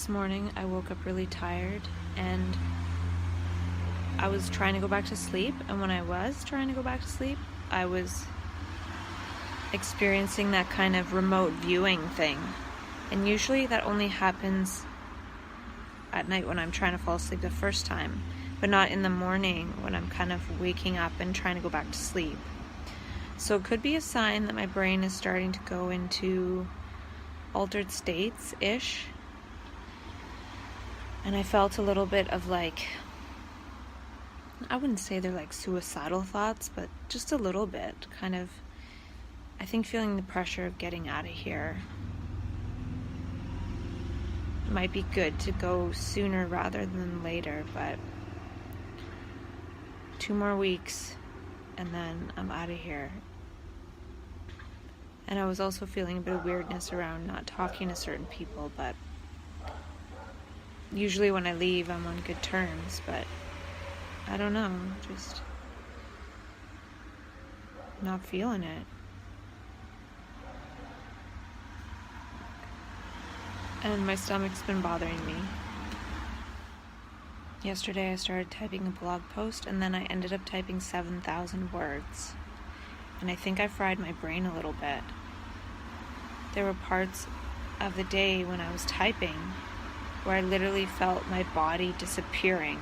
This morning I woke up really tired and I was trying to go back to sleep, and when I was trying to go back to sleep, I was experiencing that kind of remote viewing thing. And usually that only happens at night when I'm trying to fall asleep the first time, but not in the morning when I'm kind of waking up and trying to go back to sleep. So it could be a sign that my brain is starting to go into altered states-ish. And I felt a little bit of I wouldn't say they're like suicidal thoughts, but just a little bit, kind of, I think feeling the pressure of getting out of here. It might be good to go sooner rather than later, but 2 more weeks and then I'm out of here. And I was also feeling a bit of weirdness around not talking to certain people, but usually when I leave I'm on good terms, but I don't know, just not feeling it. And my stomach's been bothering me. Yesterday I started typing a blog post and then I ended up typing 7,000 words. And I think I fried my brain a little bit. There were parts of the day when I was typing where I literally felt my body disappearing.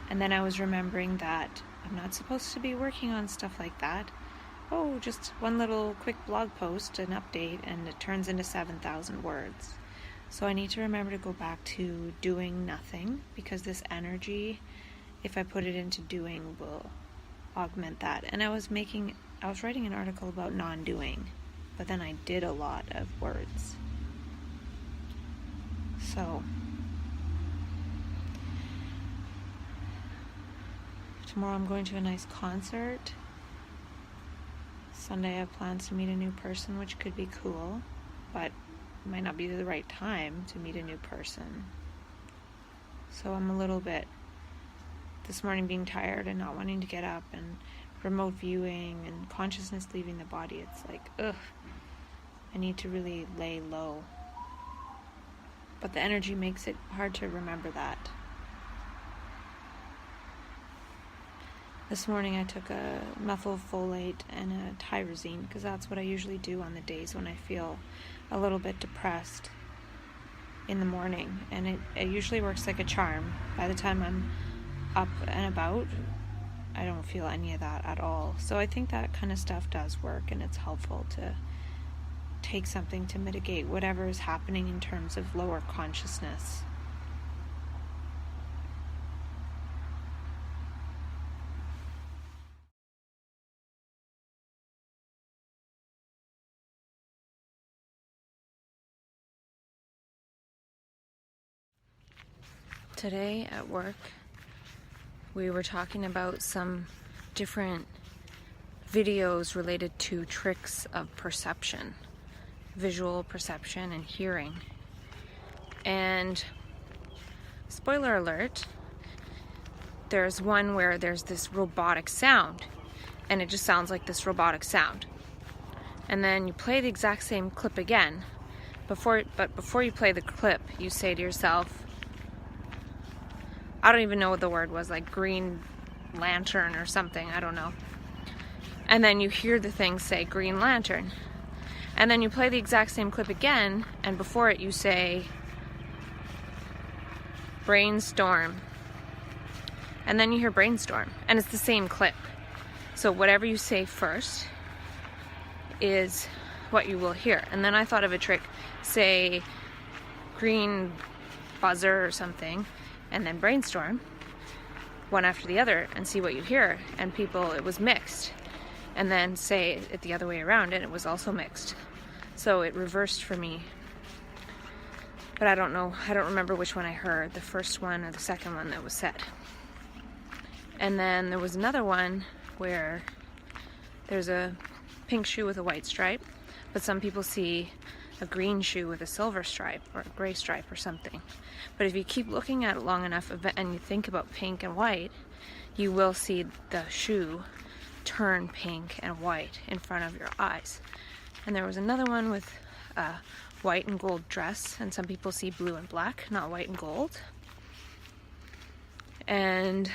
And then I was remembering that I'm not supposed to be working on stuff like that. Oh, just one little quick blog post, an update, and it turns into 7,000 words. So I need to remember to go back to doing nothing, because this energy, if I put it into doing, will augment that. And I was writing an article about non-doing, but then I did a lot of words. So tomorrow I'm going to a nice concert. Sunday I have plans to meet a new person, which could be cool, but it might not be the right time to meet a new person. So I'm a little bit, this morning, being tired and not wanting to get up and remote viewing and consciousness leaving the body. It's like, I need to really lay low. But the energy makes it hard to remember that. This morning I took a methylfolate and a tyrosine, because that's what I usually do on the days when I feel a little bit depressed in the morning. And it usually works like a charm. By the time I'm up and about, I don't feel any of that at all. So I think that kind of stuff does work, and it's helpful to take something to mitigate whatever is happening in terms of lower consciousness. Today at work, we were talking about some different videos related to tricks of perception, visual perception and hearing. And spoiler alert, there's one where there's this robotic sound, and it just sounds like this robotic sound. And then you play the exact same clip again. But before you play the clip, you say to yourself, I don't even know what the word was, like green lantern or something, I don't know. And then you hear the thing say green lantern. And then you play the exact same clip again, and before it you say brainstorm. And then you hear brainstorm, and it's the same clip. So whatever you say first is what you will hear. And then I thought of a trick, say green buzzer or something, and then brainstorm, one after the other, and see what you hear. And it was mixed. And then say it the other way around, and it was also mixed. So it reversed for me. But I don't remember which one I heard, the first one or the second one that was said. And then there was another one where there's a pink shoe with a white stripe, but some people see a green shoe with a silver stripe or a gray stripe or something. But if you keep looking at it long enough and you think about pink and white, you will see the shoe turn pink and white in front of your eyes. And there was another one with a white and gold dress, and some people see blue and black, not white and gold. And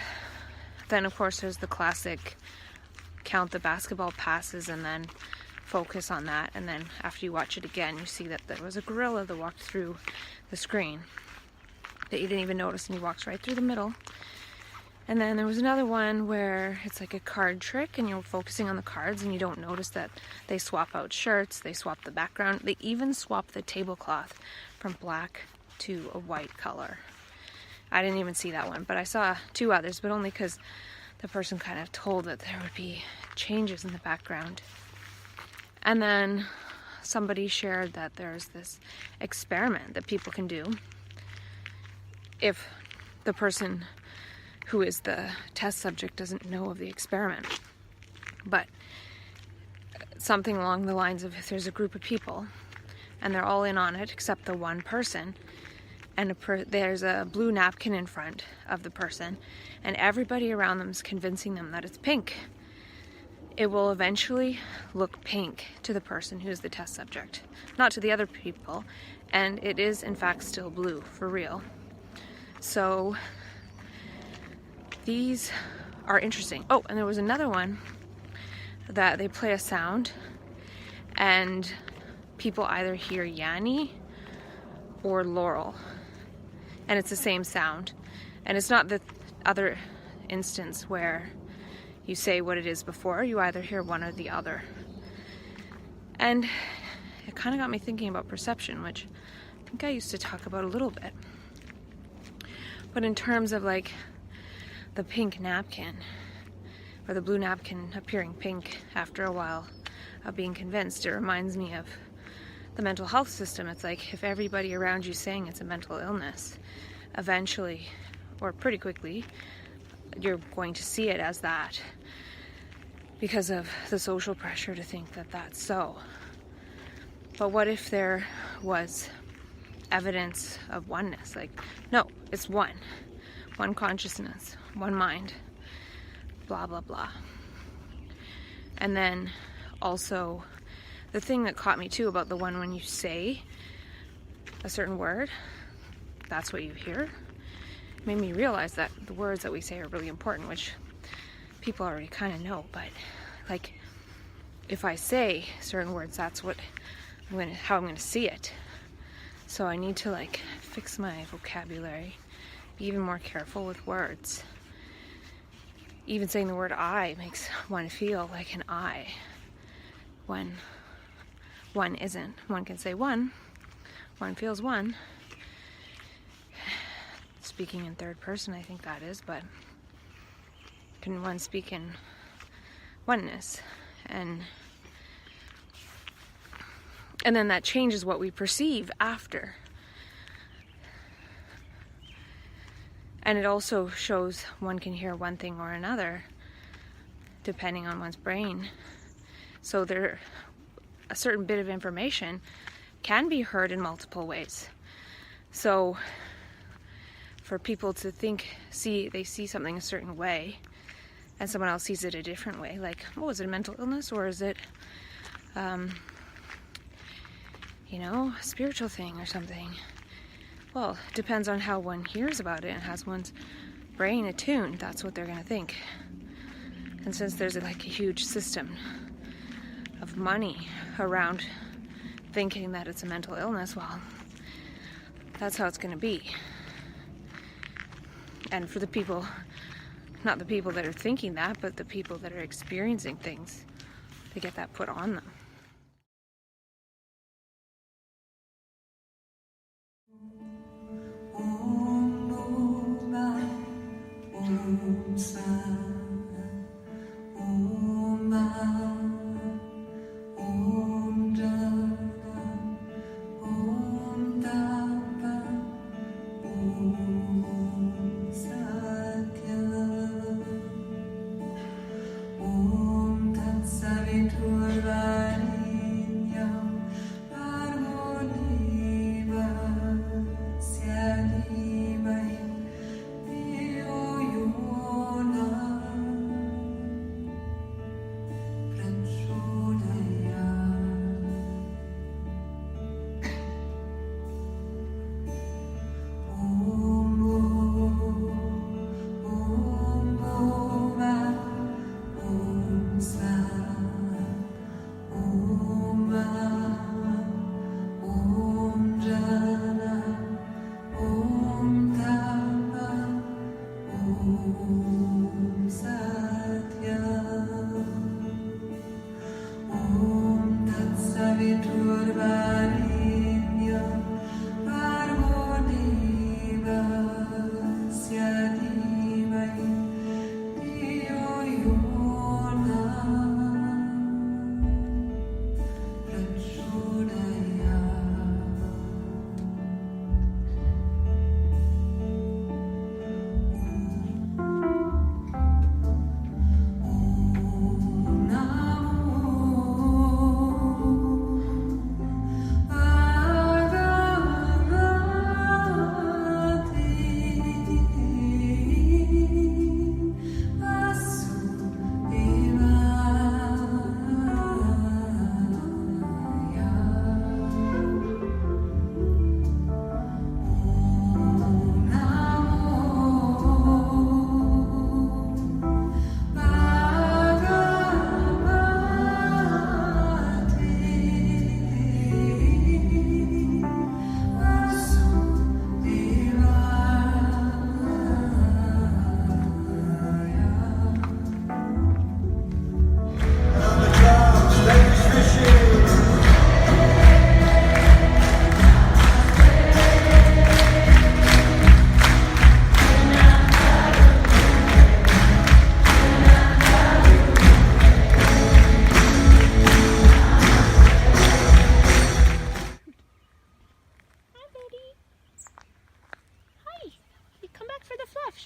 then of course there's the classic count the basketball passes and then focus on that, and then after you watch it again you see that there was a gorilla that walked through the screen that you didn't even notice, and he walks right through the middle. And then there was another one where it's like a card trick and you're focusing on the cards and you don't notice that they swap out shirts, they swap the background, they even swap the tablecloth from black to a white color. I didn't even see that one, but I saw two others, but only because the person kind of told that there would be changes in the background. And then somebody shared that there's this experiment that people can do if the person who is the test subject doesn't know of the experiment. But something along the lines of, if there's a group of people and they're all in on it except the one person, and there's a blue napkin in front of the person and everybody around them is convincing them that it's pink, it will eventually look pink to the person who is the test subject, not to the other people, and it is in fact still blue for real. So these are interesting. Oh, and there was another one that they play a sound and people either hear Yanni or Laurel, and it's the same sound. And it's not the other instance where you say what it is before, you either hear one or the other. And it kind of got me thinking about perception, which I think I used to talk about a little bit. But in terms of like the pink napkin, or the blue napkin appearing pink after a while of being convinced, it reminds me of the mental health system. It's like if everybody around you saying it's a mental illness, eventually, or pretty quickly, you're going to see it as that because of the social pressure to think that that's so. But what if there was evidence of oneness? Like, no, it's one consciousness, one mind, blah, blah, blah. And then also the thing that caught me too about the one when you say a certain word, that's what you hear, made me realize that the words that we say are really important, which people already kind of know. But like, if I say certain words, that's what how I'm going to see it. So I need to like fix my vocabulary, be even more careful with words. Even saying the word I makes one feel like an I when one isn't. One can say one feels one. Speaking in third person, I think that is, but can one speak in oneness? And then that changes what we perceive after. And it also shows one can hear one thing or another depending on one's brain. So a certain bit of information can be heard in multiple ways. So for people to they see something a certain way and someone else sees it a different way, like, oh, is it a mental illness or is it a spiritual thing or something? Well, it depends on how one hears about it and has one's brain attuned. That's what they're going to think. And since there's like a huge system of money around thinking that it's a mental illness, well, that's how it's going to be. And for the people, not the people that are thinking that, but the people that are experiencing things, they get that put on them.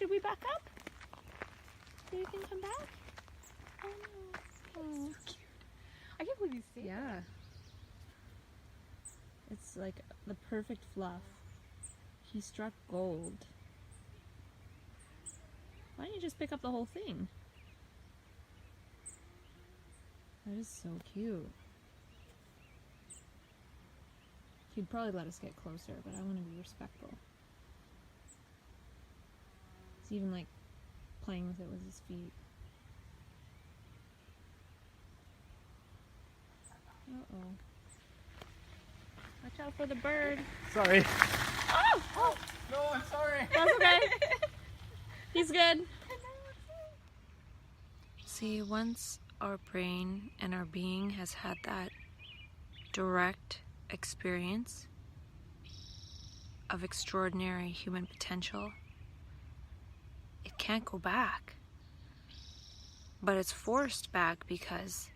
Should we back up? So you can come back? Oh no. Oh. So cute. I can't believe you see Yeah. that. It's like the perfect fluff. He struck gold. Why don't you just pick up the whole thing? That is so cute. He'd probably let us get closer, but I want to be respectful. He's even like playing with it with his feet. Uh-oh. Watch out for the bird. Sorry. Oh! Oh! No, I'm sorry. That's okay. He's good. See, once our brain and our being has had that direct experience of extraordinary human potential, it can't go back. But it's forced back because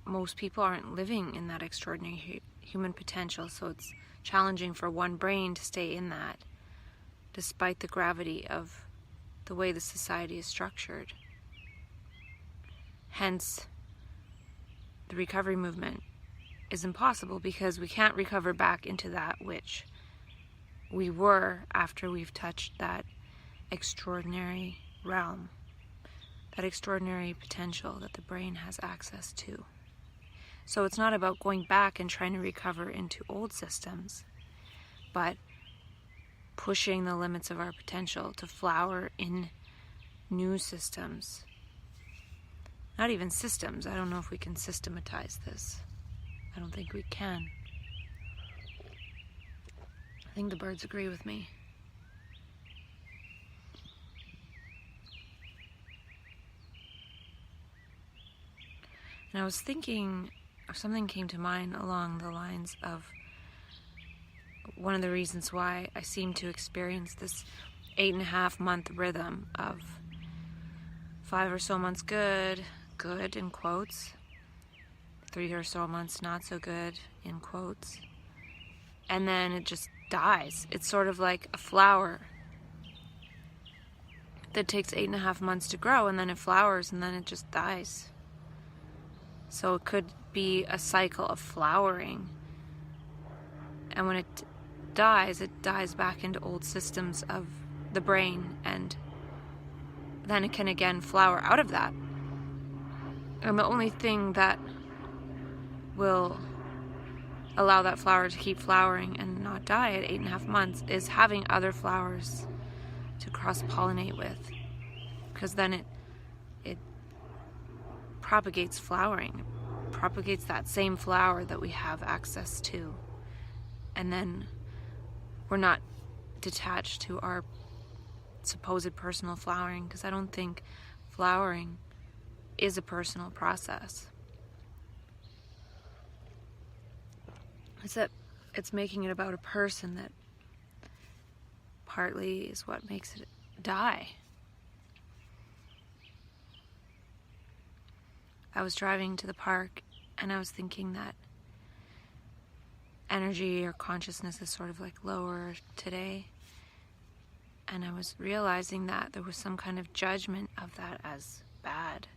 most people aren't living in that extraordinary human potential, so it's challenging for one brain to stay in that, despite the gravity of the way the society is structured. Hence, the recovery movement is impossible because we can't recover back into that which we were after we've touched that extraordinary realm, that extraordinary potential that the brain has access to. So it's not about going back and trying to recover into old systems, but pushing the limits of our potential to flower in new systems. Not even systems. I don't know if we can systematize this. I don't think we can. I think the birds agree with me. And I was thinking, or something came to mind along the lines of one of the reasons why I seem to experience this 8.5 month rhythm of 5 or so months good in quotes, 3 or so months not so good in quotes, and then it just dies. It's sort of like a flower that takes 8.5 months to grow, and then it flowers, and then it just dies. So it could be a cycle of flowering, and when it dies back into old systems of the brain, and then it can again flower out of that. And the only thing that will allow that flower to keep flowering and not die at 8.5 months is having other flowers to cross-pollinate with, because then it propagates flowering, propagates that same flower that we have access to, and then we're not detached to our supposed personal flowering, because I don't think flowering is a personal process. It's that it's making it about a person that partly is what makes it die. I was driving to the park and I was thinking that energy or consciousness is sort of like lower today. And I was realizing that there was some kind of judgment of that as bad.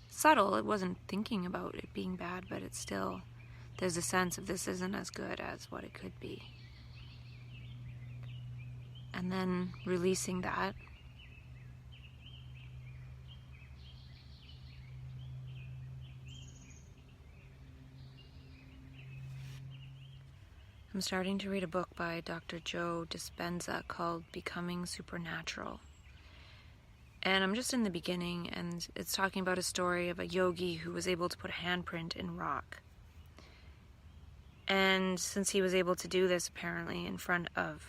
Subtle, it wasn't thinking about it being bad, but it's still, there's a sense of this isn't as good as what it could be. And then releasing that. I'm starting to read a book by Dr. Joe Dispenza called Becoming Supernatural. And I'm just in the beginning, and it's talking about a story of a yogi who was able to put a handprint in rock. And since he was able to do this apparently in front of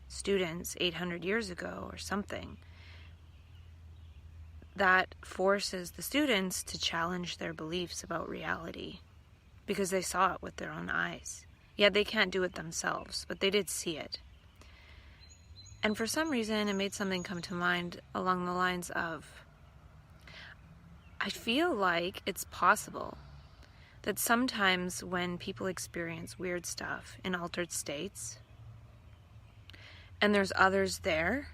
students 800 years ago or something, that forces the students to challenge their beliefs about reality because they saw it with their own eyes. Yeah, they can't do it themselves, but they did see it. And for some reason, it made something come to mind along the lines of, I feel like it's possible that sometimes when people experience weird stuff in altered states, and there's others there,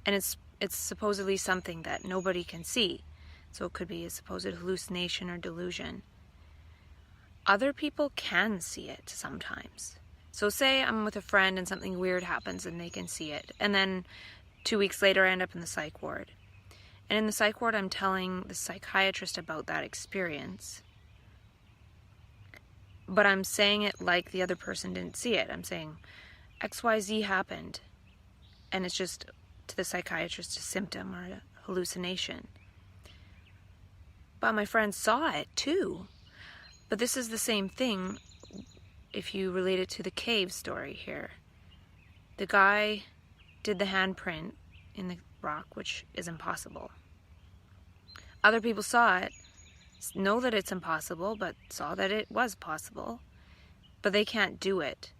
and it's supposedly something that nobody can see. So it could be a supposed hallucination or delusion. Other people can see it sometimes. So say I'm with a friend and something weird happens and they can see it. And then 2 weeks later I end up in the psych ward. And in the psych ward I'm telling the psychiatrist about that experience. But I'm saying it like the other person didn't see it. I'm saying XYZ happened. And it's just, to the psychiatrist, a symptom or a hallucination. But my friend saw it too. But this is the same thing if you relate it to the cave story here. The guy did the handprint in the rock, which is impossible. Other people saw it, know that it's impossible, but saw that it was possible. But they can't do it.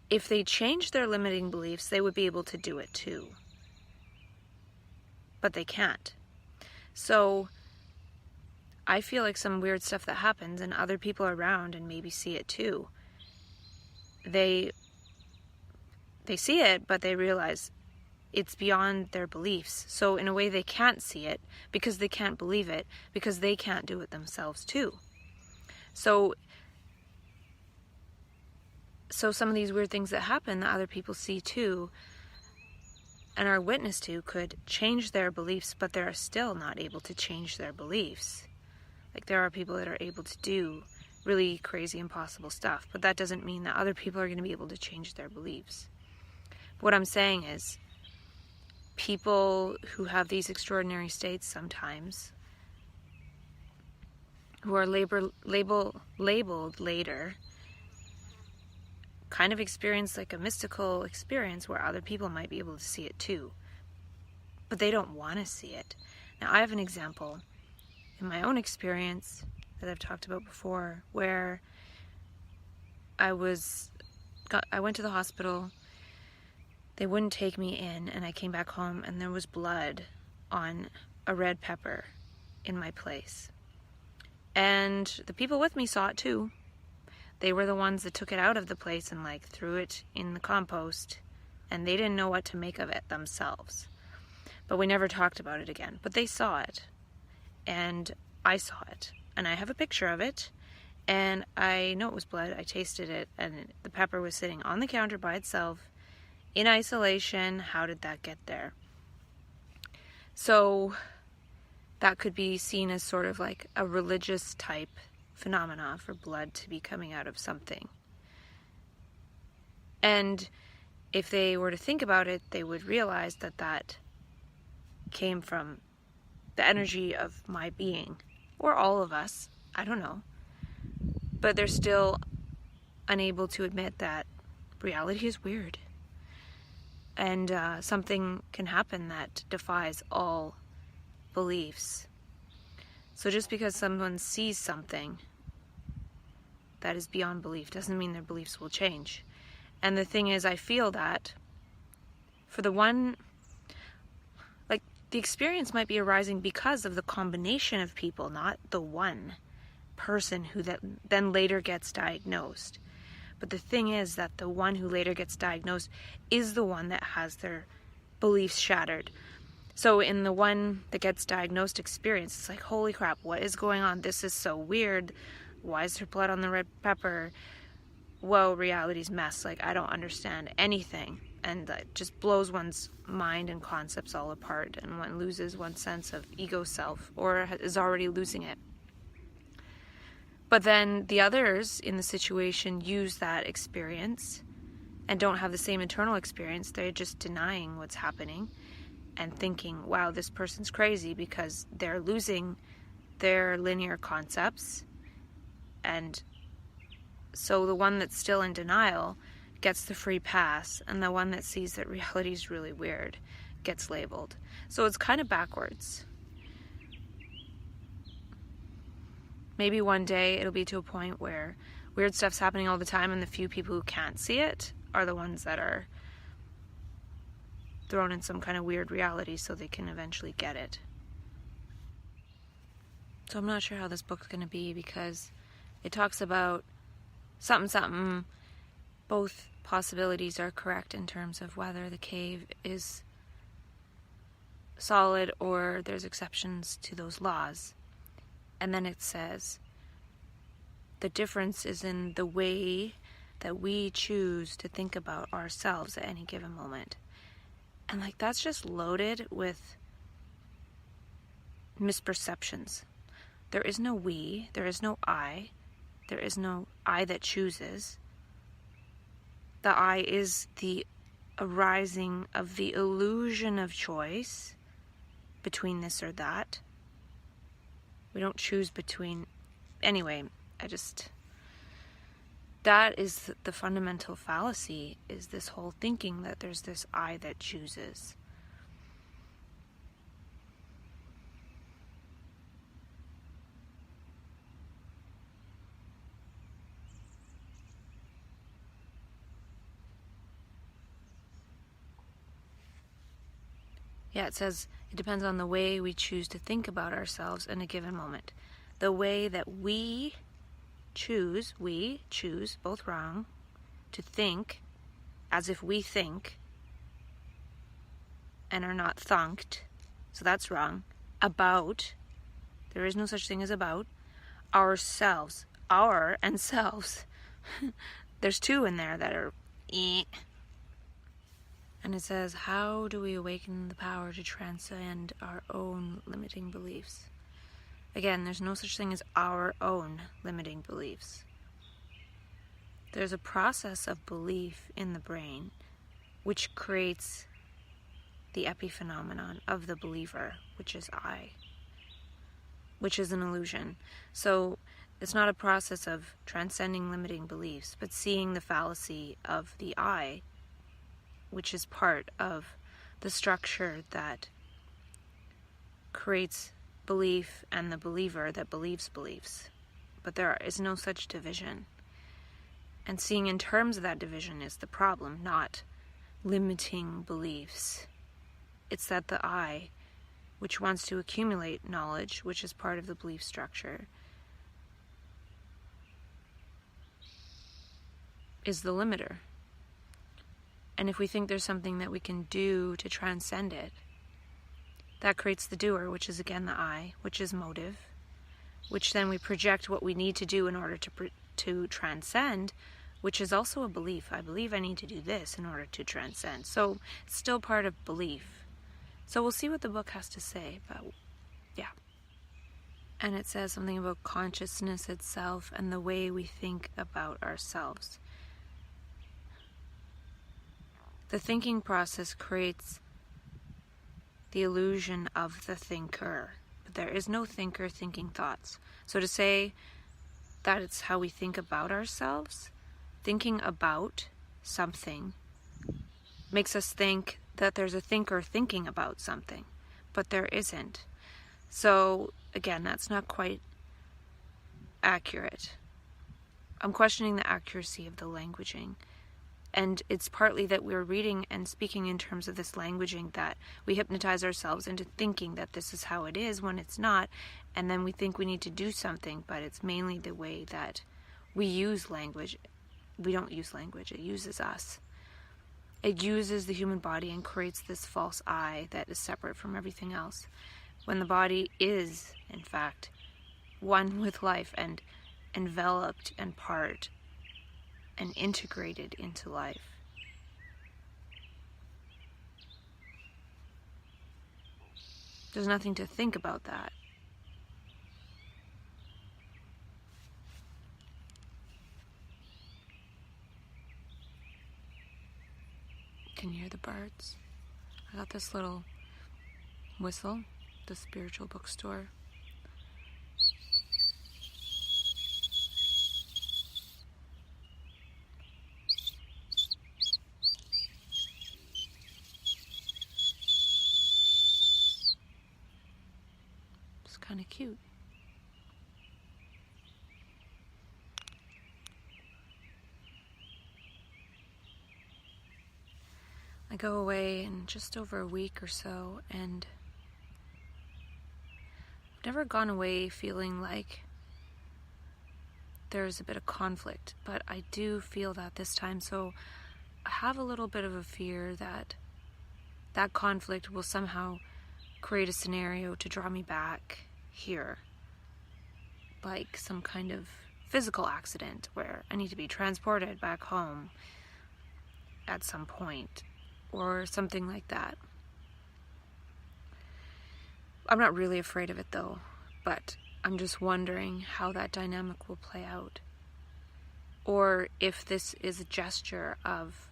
If they change their limiting beliefs, they would be able to do it too. But they can't. So I feel like some weird stuff that happens and other people are around and maybe see it too. They see it, but they realize it's beyond their beliefs. So in a way they can't see it because they can't believe it, because they can't do it themselves too. So some of these weird things that happen that other people see too and are witness to could change their beliefs, but they're still not able to change their beliefs. Like, there are people that are able to do really crazy, impossible stuff, but that doesn't mean that other people are going to be able to change their beliefs. What I'm saying is, people who have these extraordinary states sometimes, who are labeled later, kind of experience like a mystical experience where other people might be able to see it too. But they don't want to see it. Now, I have an example in my own experience that I've talked about before, where I went to the hospital, they wouldn't take me in, and I came back home and there was blood on a red pepper in my place. And the people with me saw it too. They were the ones that took it out of the place and like threw it in the compost, and they didn't know what to make of it themselves. But we never talked about it again. But they saw it, and I saw it, and I have a picture of it, and I know it was blood. I tasted it, and the pepper was sitting on the counter by itself in isolation. How did that get there? So that could be seen as sort of like a religious type phenomena for blood to be coming out of something. And if they were to think about it, they would realize that that came from the energy of my being, or all of us, I don't know. But they're still unable to admit that reality is weird. And something can happen that defies all beliefs. So just because someone sees something that is beyond belief doesn't mean their beliefs will change. And the thing is, I feel that for the one, like, the experience might be arising because of the combination of people, not the one person who then later gets diagnosed. But the thing is that the one who later gets diagnosed is the one that has their beliefs shattered. So in the one that gets diagnosed experience, it's like, holy crap, what is going on? This is so weird. Why is there blood on the red pepper? Whoa, reality's mess. Like, I don't understand anything. And that just blows one's mind and concepts all apart, and one loses one's sense of ego self, or is already losing it. But then the others in the situation use that experience and don't have the same internal experience. They're just denying what's happening and thinking, wow, this person's crazy, because they're losing their linear concepts. And so the one that's still in denial gets the free pass, and the one that sees that reality is really weird gets labeled. So it's kind of backwards. Maybe one day it'll be to a point where weird stuff's happening all the time, and the few people who can't see it are the ones that are thrown in some kind of weird reality so they can eventually get it. So I'm not sure how this book's going to be, because it talks about something, both possibilities are correct in terms of whether the cave is solid or there's exceptions to those laws. And then it says, the difference is in the way that we choose to think about ourselves at any given moment. And like, that's just loaded with misperceptions. There is no we, there is no I, there is no I that chooses. The I is the arising of the illusion of choice between this or that. We don't choose between. Anyway, that is the fundamental fallacy, is this whole thinking that there's this I that chooses. Yeah, it says it depends on the way we choose to think about ourselves in a given moment. The way that we choose, both wrong, to think as if we think and are not thunked, so that's wrong, about, there is no such thing as about, ourselves, our and selves. There's two in there that are And it says, how do we awaken the power to transcend our own limiting beliefs? Again, there's no such thing as our own limiting beliefs. There's a process of belief in the brain which creates the epiphenomenon of the believer, which is I, which is an illusion. So it's not a process of transcending limiting beliefs, but seeing the fallacy of the I, which is part of the structure that creates belief and the believer that believes beliefs. But there is no such division. And seeing in terms of that division is the problem, not limiting beliefs. It's that the I, which wants to accumulate knowledge, which is part of the belief structure, is the limiter. And if we think there's something that we can do to transcend it, that creates the doer, which is again the I, which is motive, which then we project what we need to do in order to transcend, which is also a belief. I believe I need to do this in order to transcend. So it's still part of belief. So we'll see what the book has to say, but yeah. And it says something about consciousness itself and the way we think about ourselves. The thinking process creates the illusion of the thinker, but there is no thinker thinking thoughts. So to say that it's how we think about ourselves, thinking about something makes us think that there's a thinker thinking about something, but there isn't. So again, that's not quite accurate. I'm questioning the accuracy of the languaging. And it's partly that we're reading and speaking in terms of this languaging that we hypnotize ourselves into thinking that this is how it is when it's not. And then we think we need to do something, but it's mainly the way that we use language. We don't use language, it uses us. It uses the human body and creates this false I that is separate from everything else. When the body is, in fact, one with life and enveloped and part and integrated into life. There's nothing to think about that. Can you hear the birds? I got this little whistle, the spiritual bookstore. Kind of cute. I go away in just over a week or so, and I've never gone away feeling like there's a bit of conflict, but I do feel that this time. So I have a little bit of a fear that that conflict will somehow create a scenario to draw me back here, like some kind of physical accident where I need to be transported back home at some point, or something like that. I'm not really afraid of it though, but I'm just wondering how that dynamic will play out, or if this is a gesture of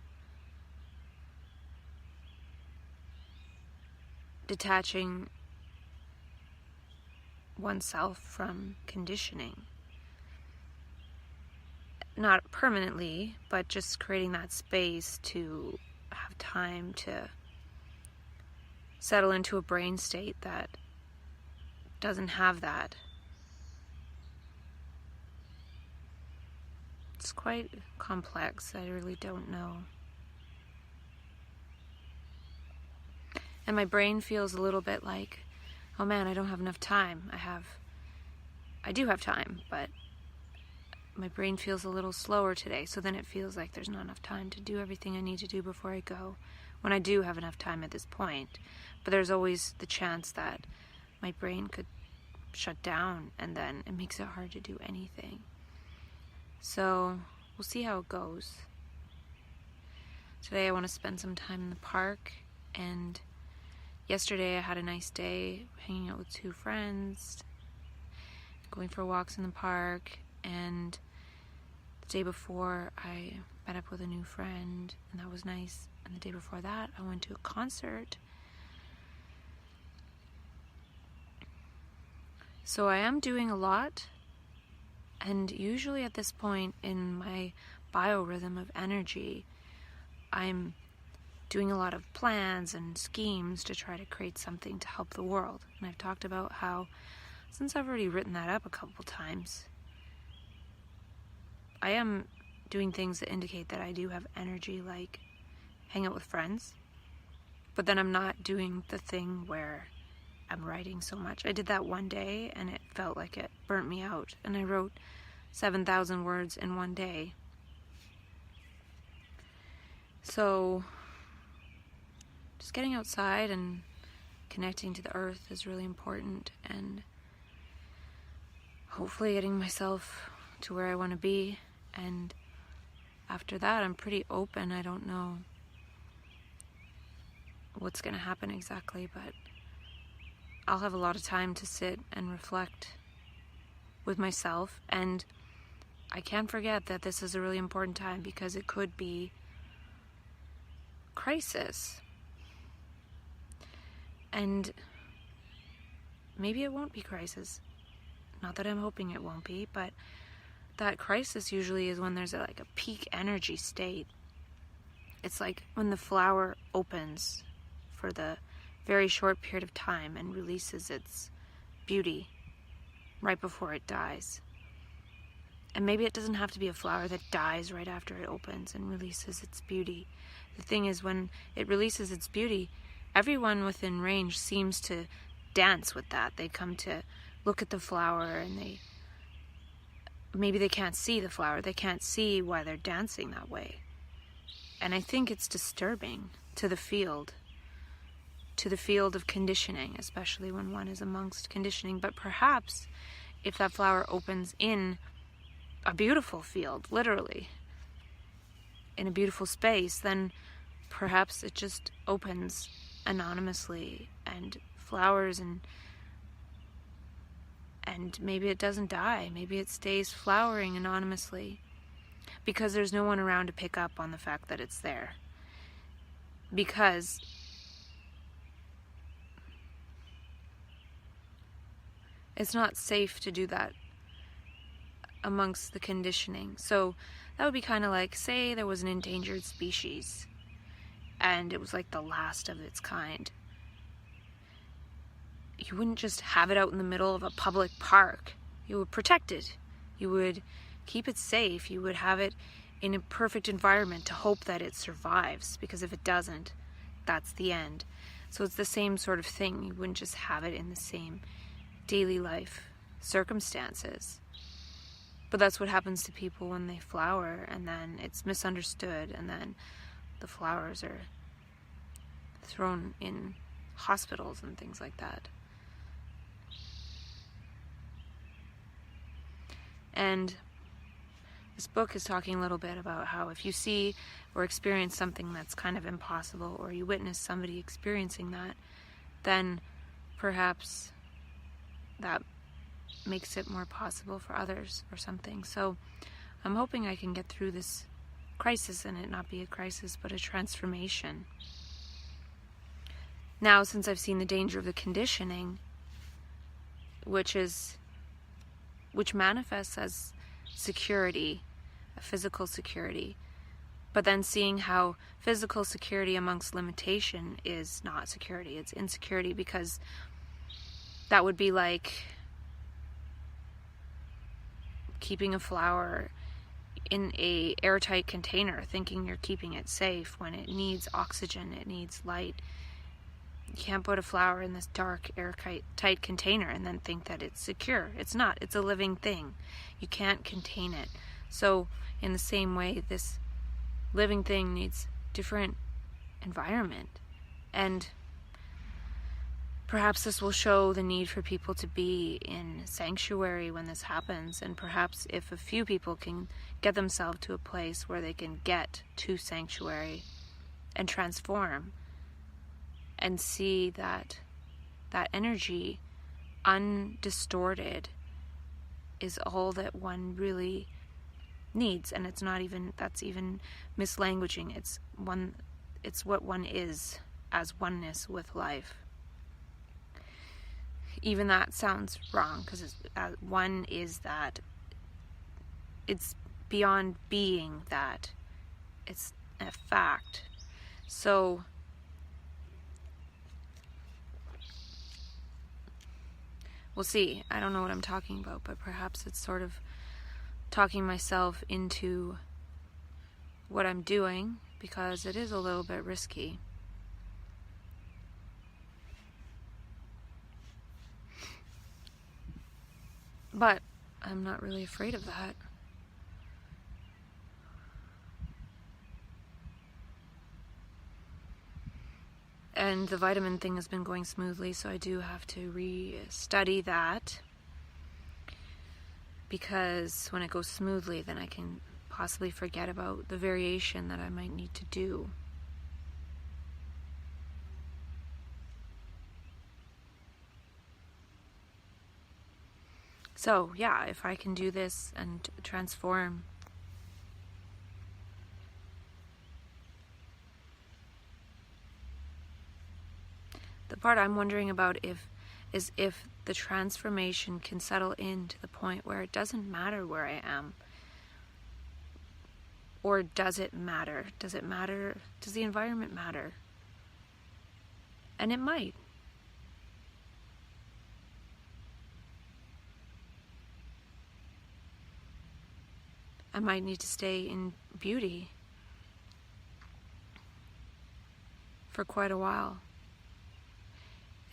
detaching oneself from conditioning. Not permanently, but just creating that space to have time to settle into a brain state that doesn't have that. It's quite complex. I really don't know. And my brain feels a little bit like, oh man, I don't have enough time. I do have time, but my brain feels a little slower today, so then it feels like there's not enough time to do everything I need to do before I go, when I do have enough time at this point. But there's always the chance that my brain could shut down, and then it makes it hard to do anything. So we'll see how it goes. Today I want to spend some time in the park, and yesterday I had a nice day hanging out with 2 friends, going for walks in the park, and the day before I met up with a new friend, and that was nice. And the day before that I went to a concert. So I am doing a lot, and usually at this point in my biorhythm of energy, I'm doing a lot of plans and schemes to try to create something to help the world. And I've talked about how, since I've already written that up a couple times, I am doing things that indicate that I do have energy, like hang out with friends, but then I'm not doing the thing where I'm writing so much. I did that one day and it felt like it burnt me out, and I wrote 7,000 words in one day. So just getting outside and connecting to the earth is really important, and hopefully getting myself to where I want to be. And after that, I'm pretty open. I don't know what's going to happen exactly, but I'll have a lot of time to sit and reflect with myself. And I can't forget that this is a really important time, because it could be crisis. And maybe it won't be crisis. Not that I'm hoping it won't be, but that crisis usually is when there's a peak energy state. It's like when the flower opens for the very short period of time and releases its beauty right before it dies. And maybe it doesn't have to be a flower that dies right after it opens and releases its beauty. The thing is, when it releases its beauty, everyone within range seems to dance with that. They come to look at the flower, and maybe they can't see the flower. They can't see why they're dancing that way. And I think it's disturbing to the field of conditioning, especially when one is amongst conditioning. But perhaps if that flower opens in a beautiful field, literally, in a beautiful space, then perhaps it just opens anonymously and flowers, and maybe it doesn't die. Maybe it stays flowering anonymously because there's no one around to pick up on the fact that it's there. Because it's not safe to do that amongst the conditioning. So that would be kind of like, say there was an endangered species and it was like the last of its kind. You wouldn't just have it out in the middle of a public park. You would protect it. You would keep it safe. You would have it in a perfect environment to hope that it survives, because if it doesn't, that's the end. So it's the same sort of thing. You wouldn't just have it in the same daily life circumstances. But that's what happens to people when they flower, and then it's misunderstood, and then the flowers are thrown in hospitals and things like that. And this book is talking a little bit about how if you see or experience something that's kind of impossible, or you witness somebody experiencing that, then perhaps that makes it more possible for others or something. So I'm hoping I can get through this crisis and it not be a crisis but a transformation. Now, since I've seen the danger of the conditioning, which manifests as security, a physical security, but then seeing how physical security amongst limitation is not security, it's insecurity, because that would be like keeping a flower in a airtight container, thinking you're keeping it safe when it needs oxygen, it needs light. You can't put a flower in this dark, airtight container and then think that it's secure. It's not. It's a living thing. You can't contain it. So in the same way, this living thing needs different environment. And perhaps this will show the need for people to be in sanctuary when this happens. And perhaps if a few people can get themselves to a place where they can get to sanctuary and transform and see that energy undistorted is all that one really needs. And it's not even, that's even mislanguaging. It's what one is as oneness with life. Even that sounds wrong, because one is that. It's beyond being that. It's a fact. So we'll see. I don't know what I'm talking about, but perhaps it's sort of talking myself into what I'm doing, because it is a little bit risky. But I'm not really afraid of that. And the vitamin thing has been going smoothly, so I do have to re-study that, because when it goes smoothly, then I can possibly forget about the variation that I might need to do. So, yeah, if I can do this and transform, the part I'm wondering about is if the transformation can settle into the point where it doesn't matter where I am. Or does it matter? Does it matter? Does the environment matter? And it might. I might need to stay in beauty for quite a while.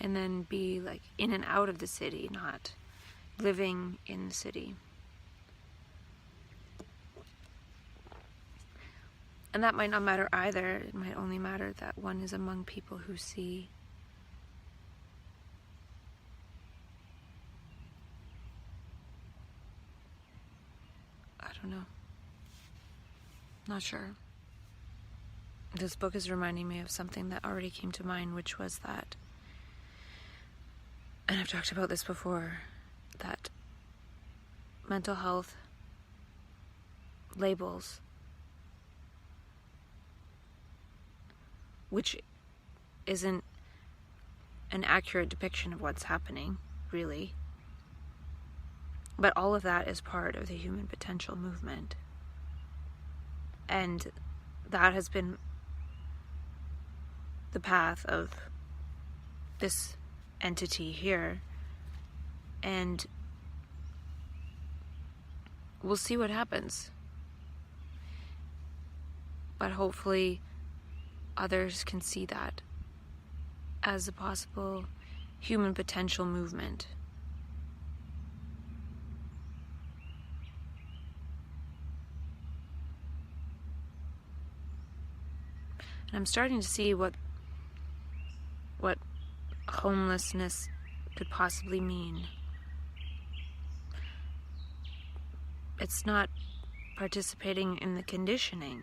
And then be like in and out of the city, not living in the city. And that might not matter either. It might only matter that one is among people who see. I don't know. Not sure. This book is reminding me of something that already came to mind, which was that, and I've talked about this before, that mental health labels, which isn't an accurate depiction of what's happening, really. But all of that is part of the human potential movement. And that has been the path of this entity here. And we'll see what happens. But hopefully others can see that as a possible human potential movement. And I'm starting to see what homelessness could possibly mean. It's not participating in the conditioning.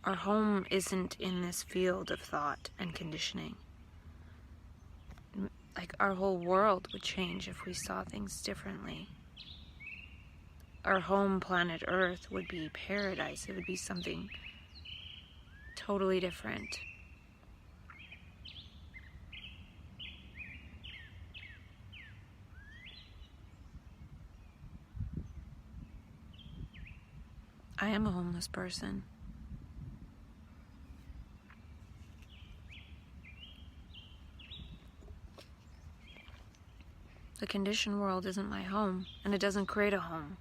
Our home isn't in this field of thought and conditioning. Like, our whole world would change if we saw things differently. Our home, planet Earth, would be paradise. It would be something totally different. I am a homeless person. The conditioned world isn't my home, and it doesn't create a home.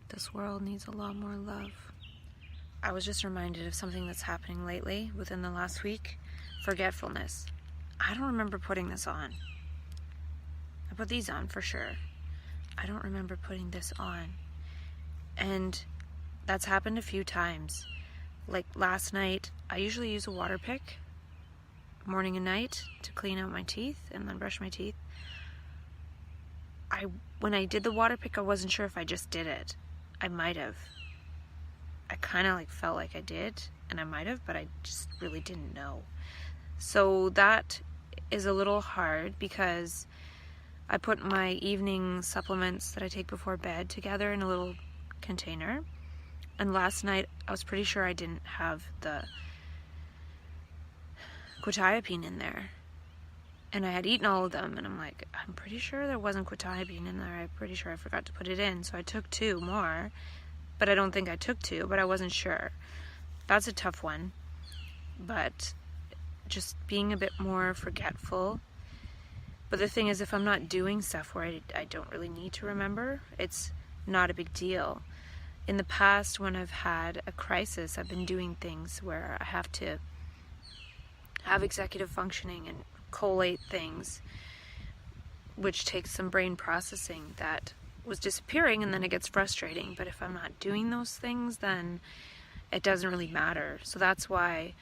This world needs a lot more love. I was just reminded of something that's happening lately within the last week. Forgetfulness. I don't remember putting this on. I put these on for sure. I don't remember putting this on. And that's happened a few times. Like last night, I usually use a water pick morning and night to clean out my teeth and then brush my teeth. When I did the water pick, I wasn't sure if I just did it. I might have. I kind of felt like I did, and I might have, but I just really didn't know. So that is a little hard because I put my evening supplements that I take before bed together in a little container. And last night, I was pretty sure I didn't have the quetiapine in there. And I had eaten all of them, and I'm like, I'm pretty sure there wasn't quetiapine in there. I'm pretty sure I forgot to put it in. So I took 2 more, but I don't think I took 2, but I wasn't sure. That's a tough one. But just being a bit more forgetful. But the thing is, if I'm not doing stuff where I don't really need to remember, it's not a big deal. In the past, when I've had a crisis, I've been doing things where I have to have executive functioning and collate things, which takes some brain processing that was disappearing, and then it gets frustrating. But if I'm not doing those things, then it doesn't really matter. So that's why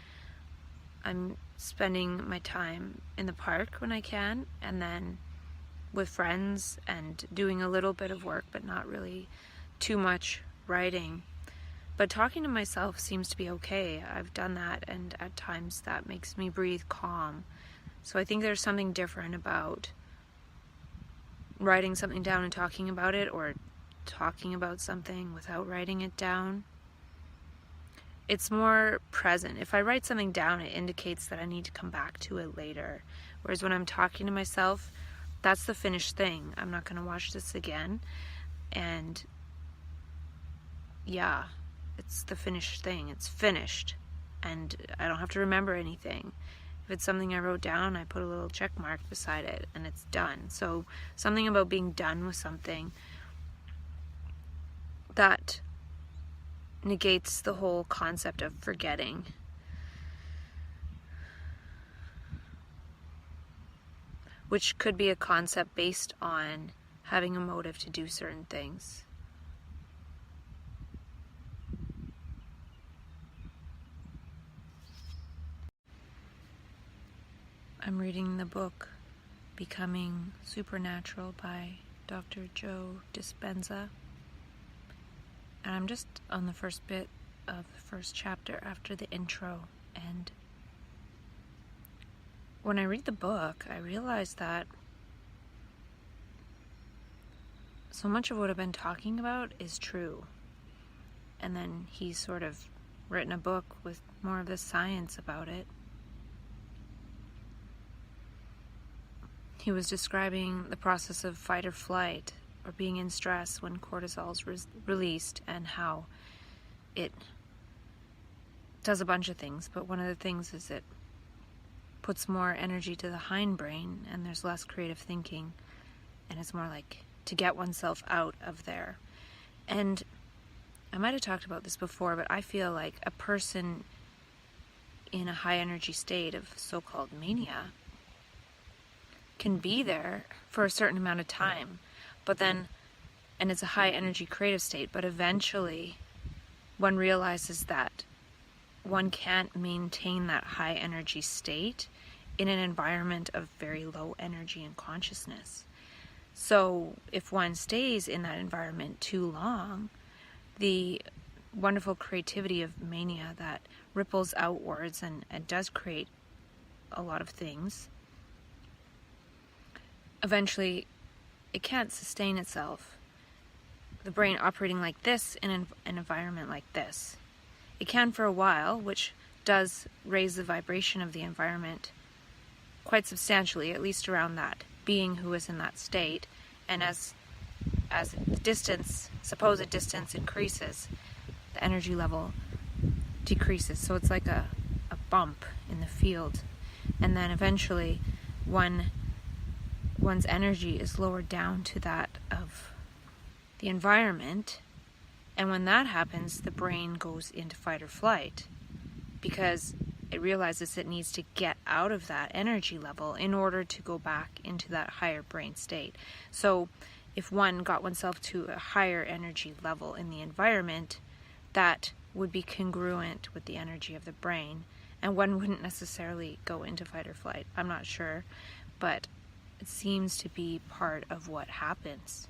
I'm spending my time in the park when I can, and then with friends, and doing a little bit of work, but not really too much writing. But talking to myself seems to be okay. I've done that, and at times that makes me breathe calm. So I think there's something different about writing something down and talking about it, or talking about something without writing it down. It's more present. If I write something down, it indicates that I need to come back to it later. Whereas when I'm talking to myself, that's the finished thing. I'm not going to watch this again. And yeah, it's the finished thing. It's finished. And I don't have to remember anything. If it's something I wrote down, I put a little check mark beside it, and it's done. So something about being done with something that negates the whole concept of forgetting. Which could be a concept based on having a motive to do certain things. I'm reading the book Becoming Supernatural by Dr. Joe Dispenza. And I'm just on the first bit of the first chapter after the intro. And when I read the book, I realize that so much of what I've been talking about is true. And then he's sort of written a book with more of the science about it. He was describing the process of fight or flight, or being in stress when cortisol is released, and how it does a bunch of things. But one of the things is it puts more energy to the hindbrain, and there's less creative thinking, and it's more like to get oneself out of there. And I might have talked about this before, but I feel like a person in a high energy state of so-called mania can be there for a certain amount of time, but then, and it's a high energy creative state, but eventually one realizes that one can't maintain that high energy state in an environment of very low energy and consciousness. So if one stays in that environment too long, the wonderful creativity of mania that ripples outwards and does create a lot of things, eventually it can't sustain itself. The brain operating like this in an environment like this. It can for a while, which does raise the vibration of the environment quite substantially, at least around that being who is in that state. And as the distance, supposed distance increases, the energy level decreases. So it's like a bump in the field. And then eventually one's energy is lowered down to that of the environment. And when that happens, the brain goes into fight or flight because it realizes it needs to get out of that energy level in order to go back into that higher brain state. So if one got oneself to a higher energy level in the environment, that would be congruent with the energy of the brain, and one wouldn't necessarily go into fight or flight. I'm not sure, but it seems to be part of what happens.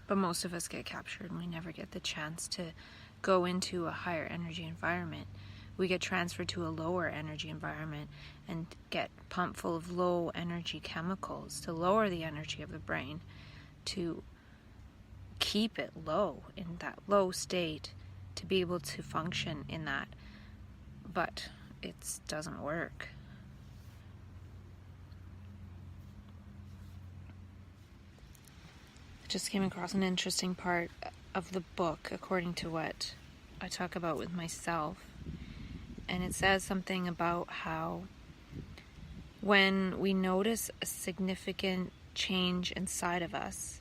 But most of us get captured and we never get the chance to go into a higher energy environment. We get transferred to a lower energy environment and get pumped full of low energy chemicals to lower the energy of the brain, to keep it low, in that low state, to be able to function in that. But it doesn't work. Just came across an interesting part of the book, according to what I talk about with myself. And it says something about how when we notice a significant change inside of us,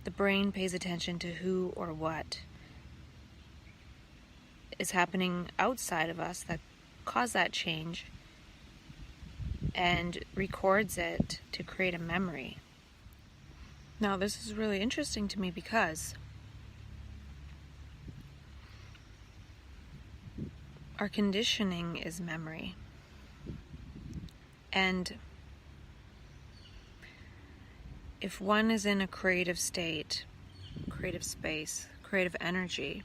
the brain pays attention to who or what is happening outside of us that caused that change and records it to create a memory. Now, this is really interesting to me because our conditioning is memory. And if one is in a creative state, creative space, creative energy,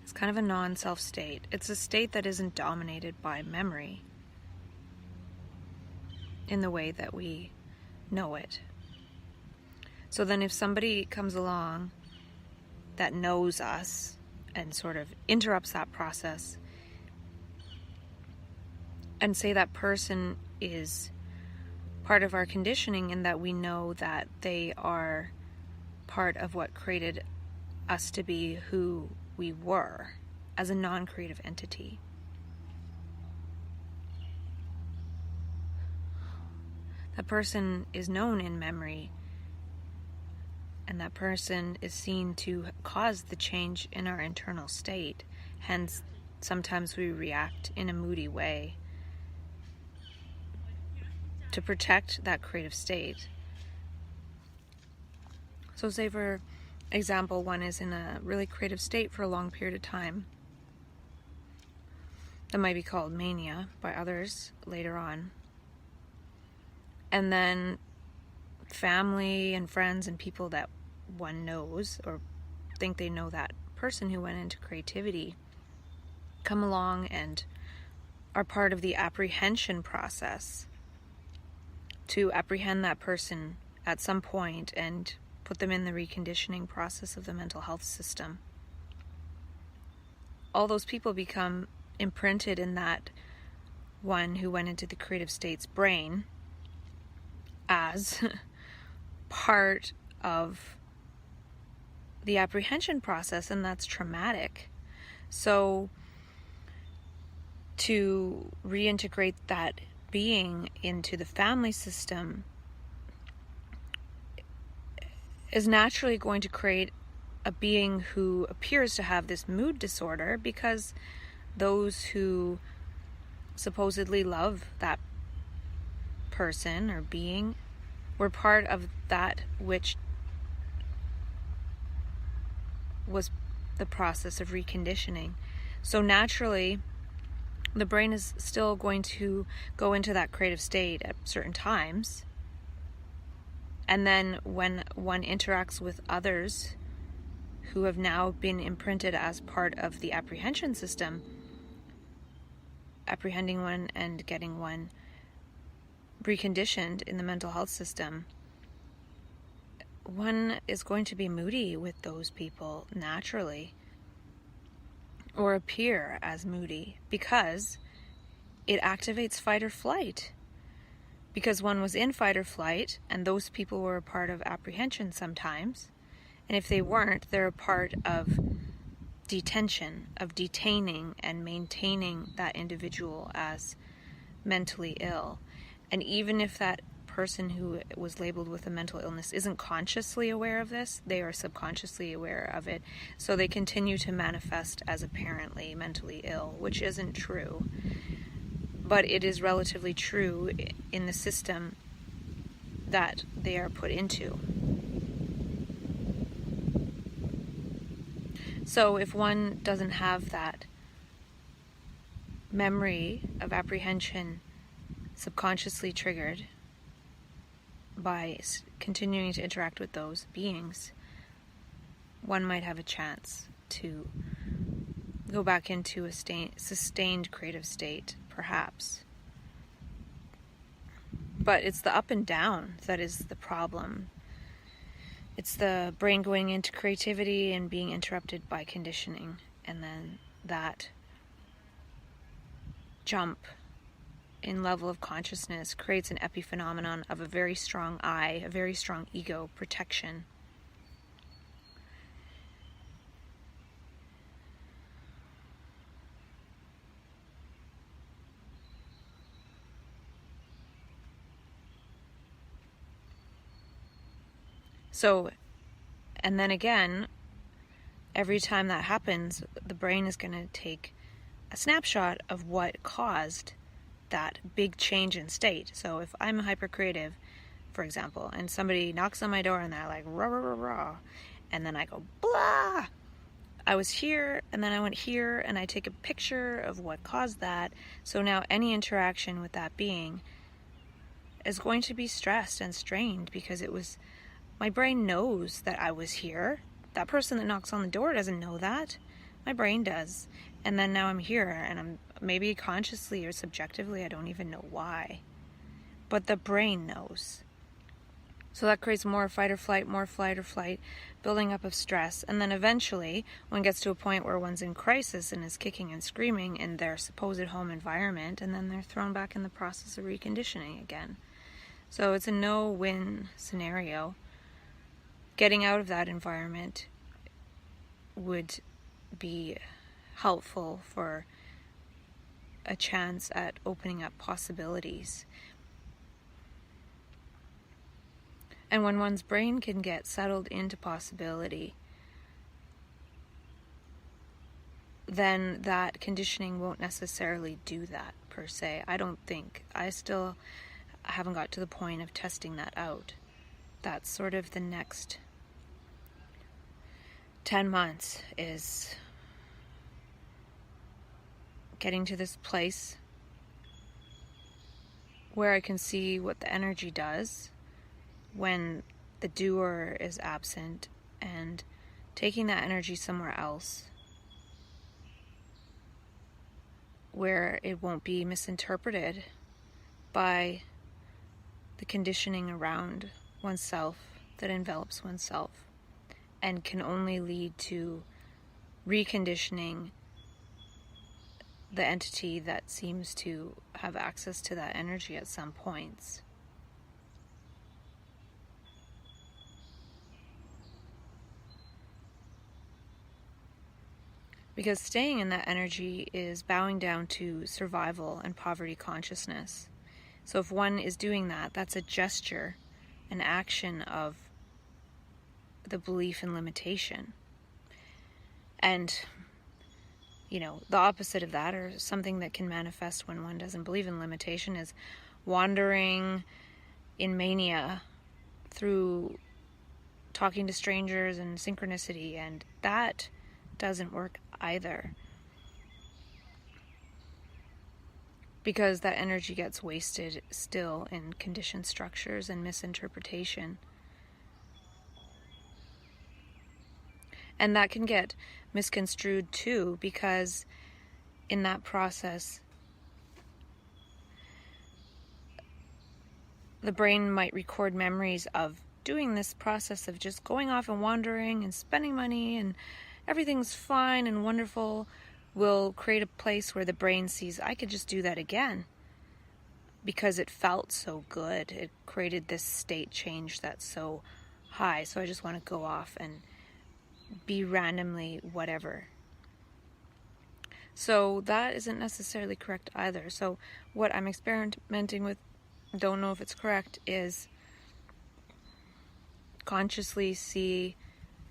it's kind of a non-self state. It's a state that isn't dominated by memory in the way that we know it. So then if somebody comes along that knows us and sort of interrupts that process, and say that person is part of our conditioning in that we know that they are part of what created us to be who we were as a non-creative entity. That person is known in memory, and that person is seen to cause the change in our internal state. Hence, sometimes we react in a moody way to protect that creative state. So say, for example, one is in a really creative state for a long period of time. That might be called mania by others later on. And then family and friends and people that one knows or think they know that person who went into creativity come along and are part of the apprehension process to apprehend that person at some point and put them in the reconditioning process of the mental health system. All those people become imprinted in that one who went into the creative state's brain as part of the apprehension process, and that's traumatic. So to reintegrate that being into the family system is naturally going to create a being who appears to have this mood disorder, because those who supposedly love that person or being were part of that which was the process of reconditioning. So naturally, the brain is still going to go into that creative state at certain times. And then when one interacts with others who have now been imprinted as part of the apprehension system, apprehending one and getting one reconditioned in the mental health system, one is going to be moody with those people naturally, or appear as moody, because it activates fight or flight. Because one was in fight or flight, and those people were a part of apprehension sometimes, and if they weren't, they're a part of detention, of detaining and maintaining that individual as mentally ill. And even if that person who was labeled with a mental illness isn't consciously aware of this, they are subconsciously aware of it, so they continue to manifest as apparently mentally ill, which isn't true, but it is relatively true in the system that they are put into. So if one doesn't have that memory of apprehension subconsciously triggered by continuing to interact with those beings, one might have a chance to go back into a sustained creative state, perhaps. But it's the up and down that is the problem. It's the brain going into creativity and being interrupted by conditioning, and then that jump in level of consciousness creates an epiphenomenon of a very strong I, a very strong ego protection. So, and then again, every time that happens, the brain is going to take a snapshot of what caused that big change in state. So if I'm a hypercreative, for example, and somebody knocks on my door and they're like, rah, rah, rah, rah, and then I go, blah, I was here, and then I went here, and I take a picture of what caused that. So now any interaction with that being is going to be stressed and strained, because it was, my brain knows that I was here. That person that knocks on the door doesn't know that. My brain does. And then now I'm here, and I'm maybe consciously or subjectively, I don't even know why. But the brain knows. So that creates more fight or flight, building up of stress. And then eventually, one gets to a point where one's in crisis and is kicking and screaming in their supposed home environment, and then they're thrown back in the process of reconditioning again. So it's a no-win scenario. Getting out of that environment would be helpful for a chance at opening up possibilities. And when one's brain can get settled into possibility, then that conditioning won't necessarily do that per se. I don't think. I still haven't got to the point of testing that out. That's sort of the next 10 months, is getting to this place where I can see what the energy does when the doer is absent, and taking that energy somewhere else where it won't be misinterpreted by the conditioning around oneself that envelops oneself, and can only lead to reconditioning the entity that seems to have access to that energy at some points. Because staying in that energy is bowing down to survival and poverty consciousness. So if one is doing that, that's a gesture, an action of the belief in limitation. And, the opposite of that, or something that can manifest when one doesn't believe in limitation, is wandering in mania through talking to strangers and synchronicity, and that doesn't work either. Because that energy gets wasted still in conditioned structures and misinterpretation. And that can get misconstrued too, because in that process, the brain might record memories of doing this process of just going off and wandering and spending money and everything's fine and wonderful, will create a place where the brain sees, I could just do that again because it felt so good. It created this state change that's so high, so I just want to go off and be randomly whatever. So that isn't necessarily correct either. So what I'm experimenting with, don't know if it's correct, is consciously see,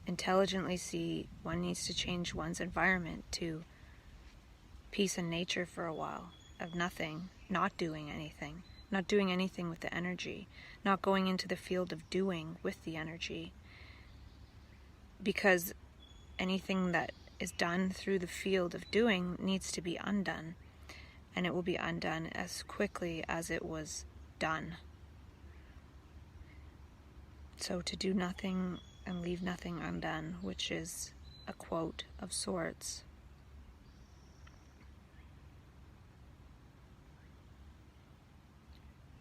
intelligently see, one needs to change one's environment to peace and nature for a while, of nothing, not doing anything with the energy, not going into the field of doing with the energy, because anything that is done through the field of doing needs to be undone, and it will be undone as quickly as it was done. So to do nothing and leave nothing undone, which is a quote of sorts.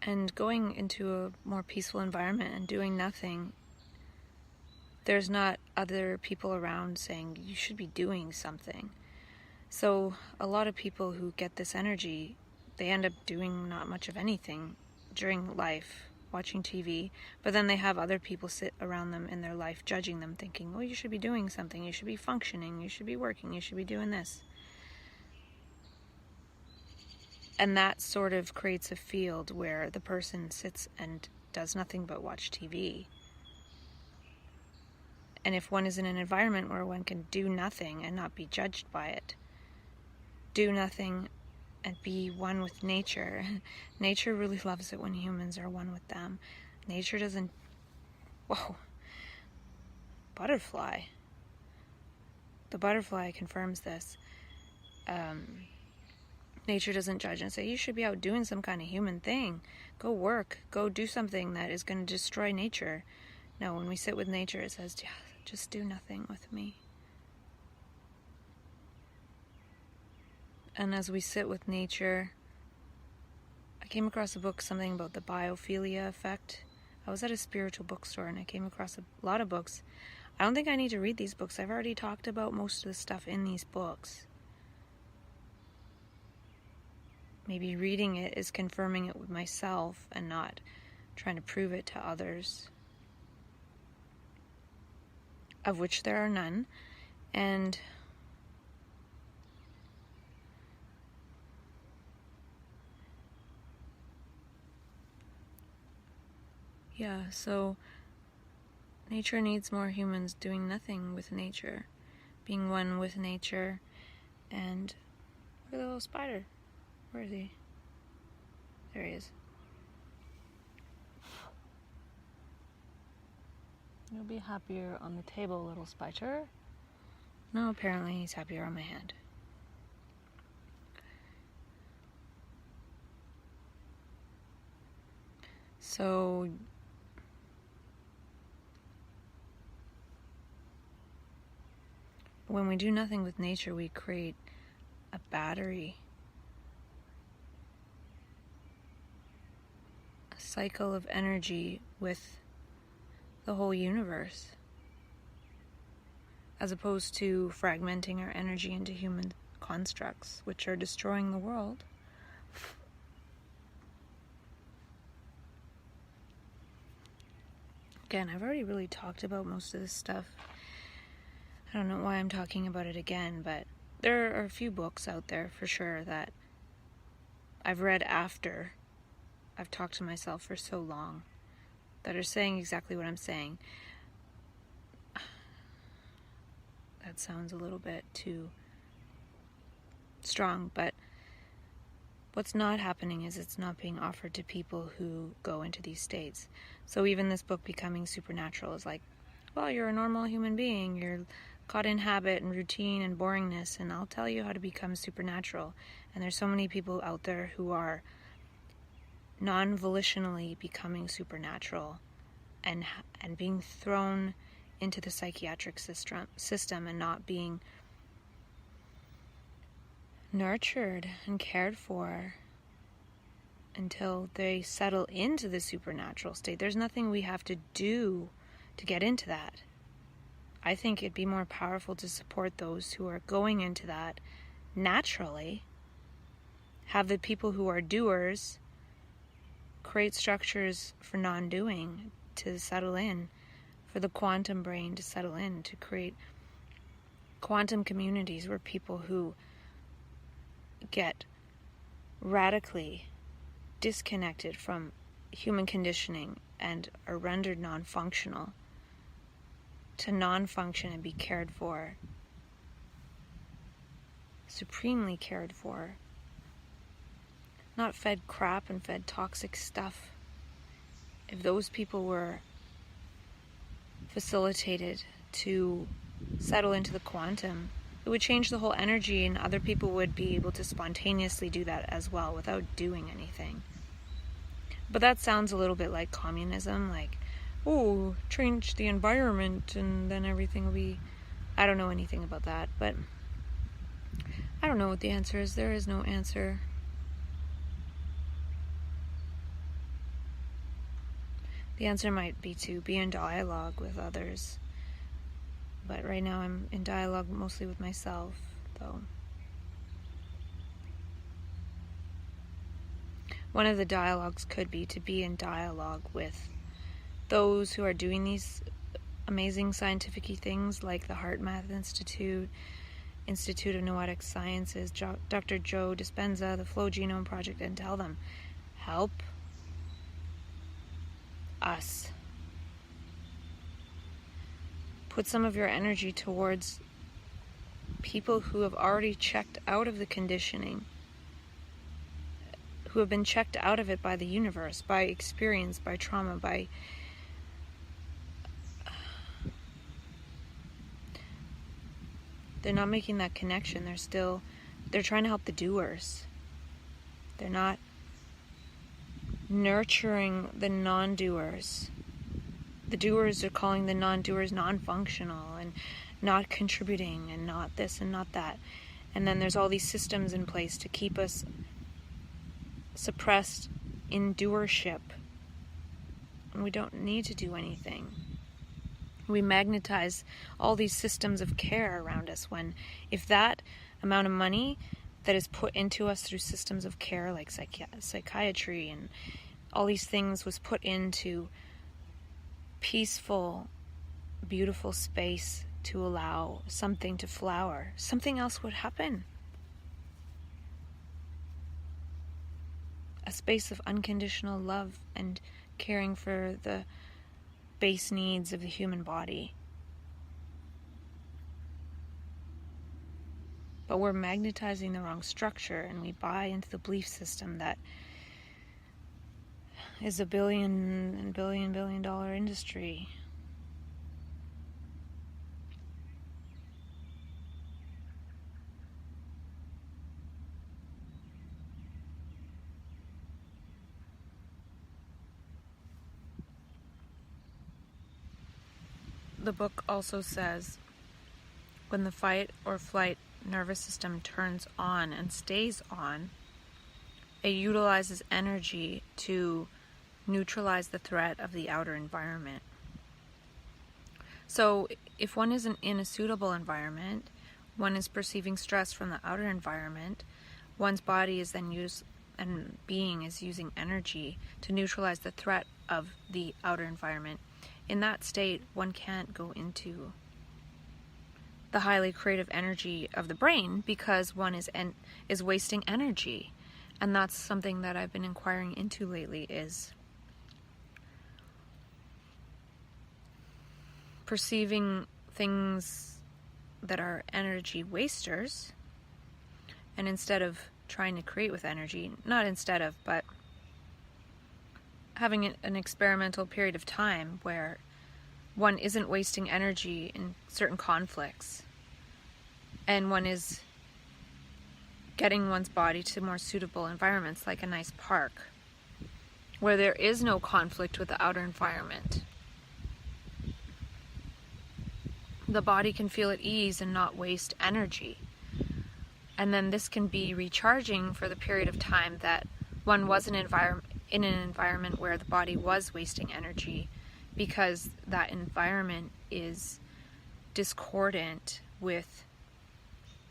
And going into a more peaceful environment and doing nothing, there's not other people around saying you should be doing something. So a lot of people who get this energy, they end up doing not much of anything during life, watching TV, but then they have other people sit around them in their life judging them, thinking, oh, you should be doing something, you should be functioning, you should be working, you should be doing this. And that sort of creates a field where the person sits and does nothing but watch TV. And if one is in an environment where one can do nothing and not be judged by it, do nothing and be one with nature. Nature really loves it when humans are one with them. Nature doesn't... Whoa. Butterfly. The butterfly confirms this. Nature doesn't judge and say, you should be out doing some kind of human thing. Go work. Go do something that is going to destroy nature. No, when we sit with nature, it says, yeah, just do nothing with me. And as we sit with nature, I came across a book, something about the biophilia effect. I was at a spiritual bookstore and I came across a lot of books. I don't think I need to read these books. I've already talked about most of the stuff in these books. Maybe reading it is confirming it with myself and not trying to prove it to others, of which there are none. And yeah, so nature needs more humans doing nothing with nature, being one with nature. And look at the little spider. Where is he? There he is. You'll be happier on the table, little spider. No, apparently he's happier on my hand. So when we do nothing with nature, we create a battery, a cycle of energy with the whole universe, as opposed to fragmenting our energy into human constructs, which are destroying the world. Again, I've already really talked about most of this stuff. I don't know why I'm talking about it again, but there are a few books out there for sure that I've read after I've talked to myself for so long that are saying exactly what I'm saying. that sounds a little bit too strong, but what's not happening is it's not being offered to people who go into these states. So even this book, Becoming Supernatural, is like, well, you're a normal human being. You're caught in habit and routine and boringness, and I'll tell you how to become supernatural. And there's so many people out there who are non-volitionally becoming supernatural and being thrown into the psychiatric system and not being nurtured and cared for until they settle into the supernatural state. There's nothing we have to do to get into that. I think it'd be more powerful to support those who are going into that naturally. Have the people who are doers create structures for non-doing to settle in, for the quantum brain to settle in, to create quantum communities where people who get radically disconnected from human conditioning and are rendered non-functional to non-function and be cared for, supremely cared for, not fed crap and fed toxic stuff. If those people were facilitated to settle into the quantum, it would change the whole energy, and other people would be able to spontaneously do that as well without doing anything. But that sounds a little bit like communism, like, oh, change the environment and then everything will be... I don't know anything about that, but I don't know what the answer is. There is no answer. The answer might be to be in dialogue with others. But right now I'm in dialogue mostly with myself, though. One of the dialogues could be to be in dialogue with those who are doing these amazing scientific things like the Heart Math Institute, Institute of Noetic Sciences, Dr. Joe Dispenza, the Flow Genome Project, and tell them, help us. Put some of your energy towards people who have already checked out of the conditioning, who have been checked out of it by the universe, by experience, by trauma, by they're not making that connection. They're trying to help the doers. They're not nurturing the non-doers. The doers are calling the non-doers non-functional and not contributing and not this and not that. And then there's all these systems in place to keep us suppressed in doership. And we don't need to do anything. We magnetize all these systems of care around us when, if that amount of money that is put into us through systems of care like psychiatry and all these things was put into peaceful, beautiful space to allow something to flower, something else would happen. A space of unconditional love and caring for the base needs of the human body. But we're magnetizing the wrong structure, and we buy into the belief system that is a $1 billion industry. The book also says when the fight or flight nervous system turns on and stays on, it utilizes energy to neutralize the threat of the outer environment. So if one isn't in a suitable environment, one is perceiving stress from the outer environment, one's body is then being is using energy to neutralize the threat of the outer environment. In that state, one can't go into the highly creative energy of the brain because one is wasting energy. And that's something that I've been inquiring into lately, is perceiving things that are energy wasters, and instead of trying to create with energy, not instead of, but having an experimental period of time where one isn't wasting energy in certain conflicts, and one is getting one's body to more suitable environments, like a nice park, where there is no conflict with the outer environment. The body can feel at ease and not waste energy. And then this can be recharging for the period of time that one was in an environment where the body was wasting energy, because that environment is discordant with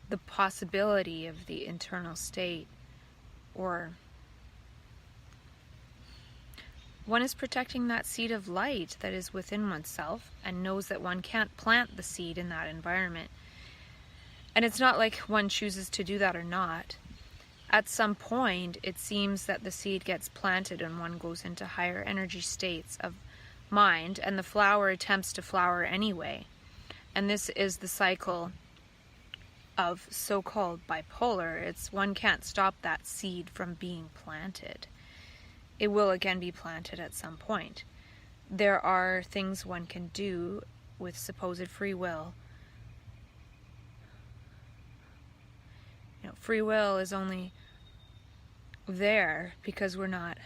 the possibility of the internal state, or one is protecting that seed of light that is within oneself and knows that one can't plant the seed in that environment. And it's not like one chooses to do that or not. At some point, it seems that the seed gets planted and one goes into higher energy states of mind, and the flower attempts to flower anyway. And this is the cycle of so-called bipolar. It's one can't stop that seed from being planted. It will again be planted at some point. There are things one can do with supposed free will. Free will is only there because we're not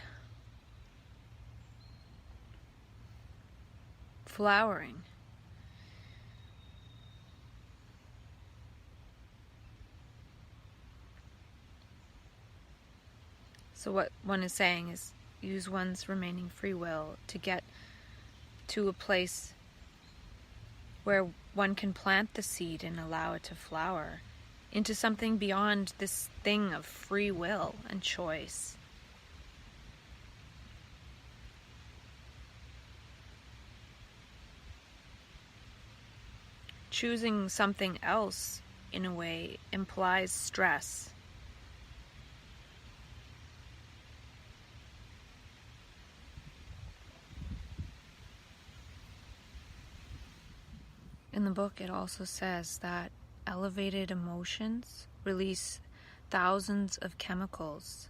flowering. So what one is saying is use one's remaining free will to get to a place where one can plant the seed and allow it to flower into something beyond this thing of free will and choice. Choosing something else, in a way, implies stress. In the book, it also says that elevated emotions release thousands of chemicals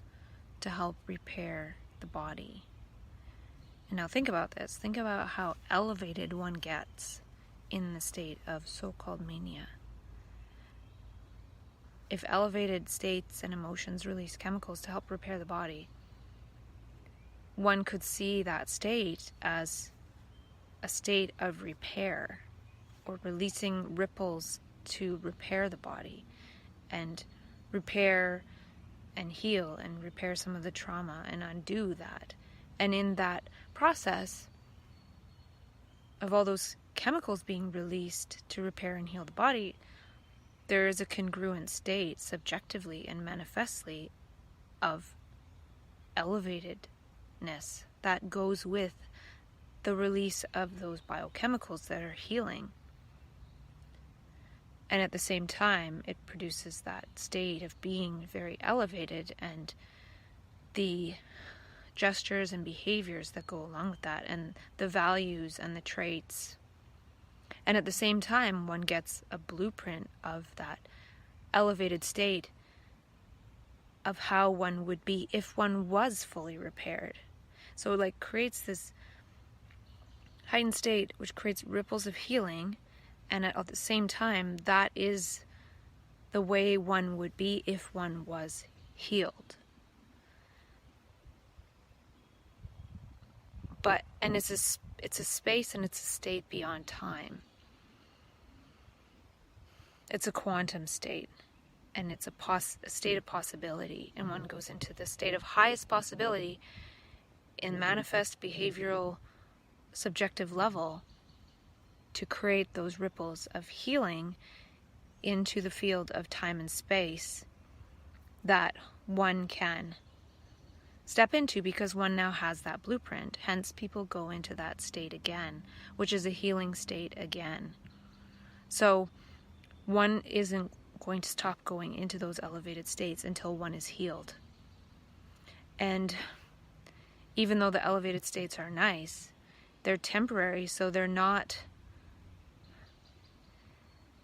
to help repair the body. And now think about this. Think about how elevated one gets in the state of so-called mania. If elevated states and emotions release chemicals to help repair the body, one could see that state as a state of repair, or releasing ripples to repair the body and repair and heal and repair some of the trauma and undo that. And in that process of all those chemicals being released to repair and heal the body, there is a congruent state subjectively and manifestly of elevatedness that goes with the release of those biochemicals that are healing. And at the same time, it produces that state of being very elevated, and the gestures and behaviors that go along with that, and the values and the traits. And at the same time, one gets a blueprint of that elevated state of how one would be if one was fully repaired. So it creates this heightened state which creates ripples of healing. And at the same time, that is the way one would be if one was healed. And it's a space and it's a state beyond time. It's a quantum state, and it's a state of possibility. And one goes into the state of highest possibility in manifest behavioral subjective level to create those ripples of healing into the field of time and space that one can step into, because one now has that blueprint. Hence, people go into that state again, which is a healing state again. So one isn't going to stop going into those elevated states until one is healed. And even though the elevated states are nice, they're temporary, so they're not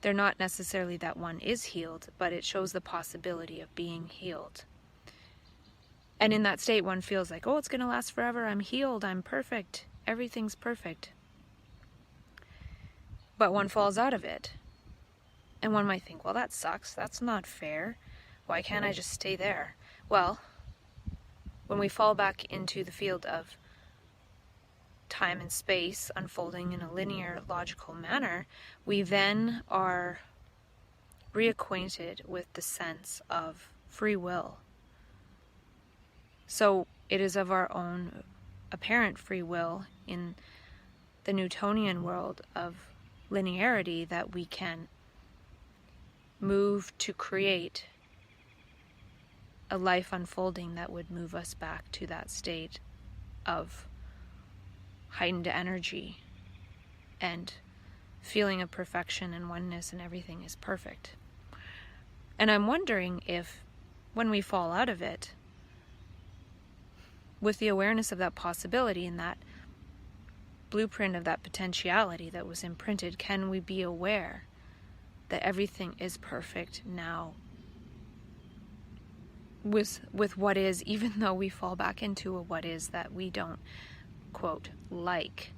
they're not necessarily that one is healed, but it shows the possibility of being healed. And in that state, one feels like, oh, it's going to last forever. I'm healed. I'm perfect. Everything's perfect. But one falls out of it. And one might think, well, that sucks. That's not fair. Why can't I just stay there? Well, when we fall back into the field of time and space unfolding in a linear, logical manner, we then are reacquainted with the sense of free will. So it is of our own apparent free will in the Newtonian world of linearity that we can move to create a life unfolding that would move us back to that state of heightened energy and feeling of perfection and oneness, and everything is perfect. And I'm wondering if, when we fall out of it, with the awareness of that possibility and that blueprint of that potentiality that was imprinted, can we be aware that everything is perfect now with what is, even though we fall back into a what is that we don't, quote, like.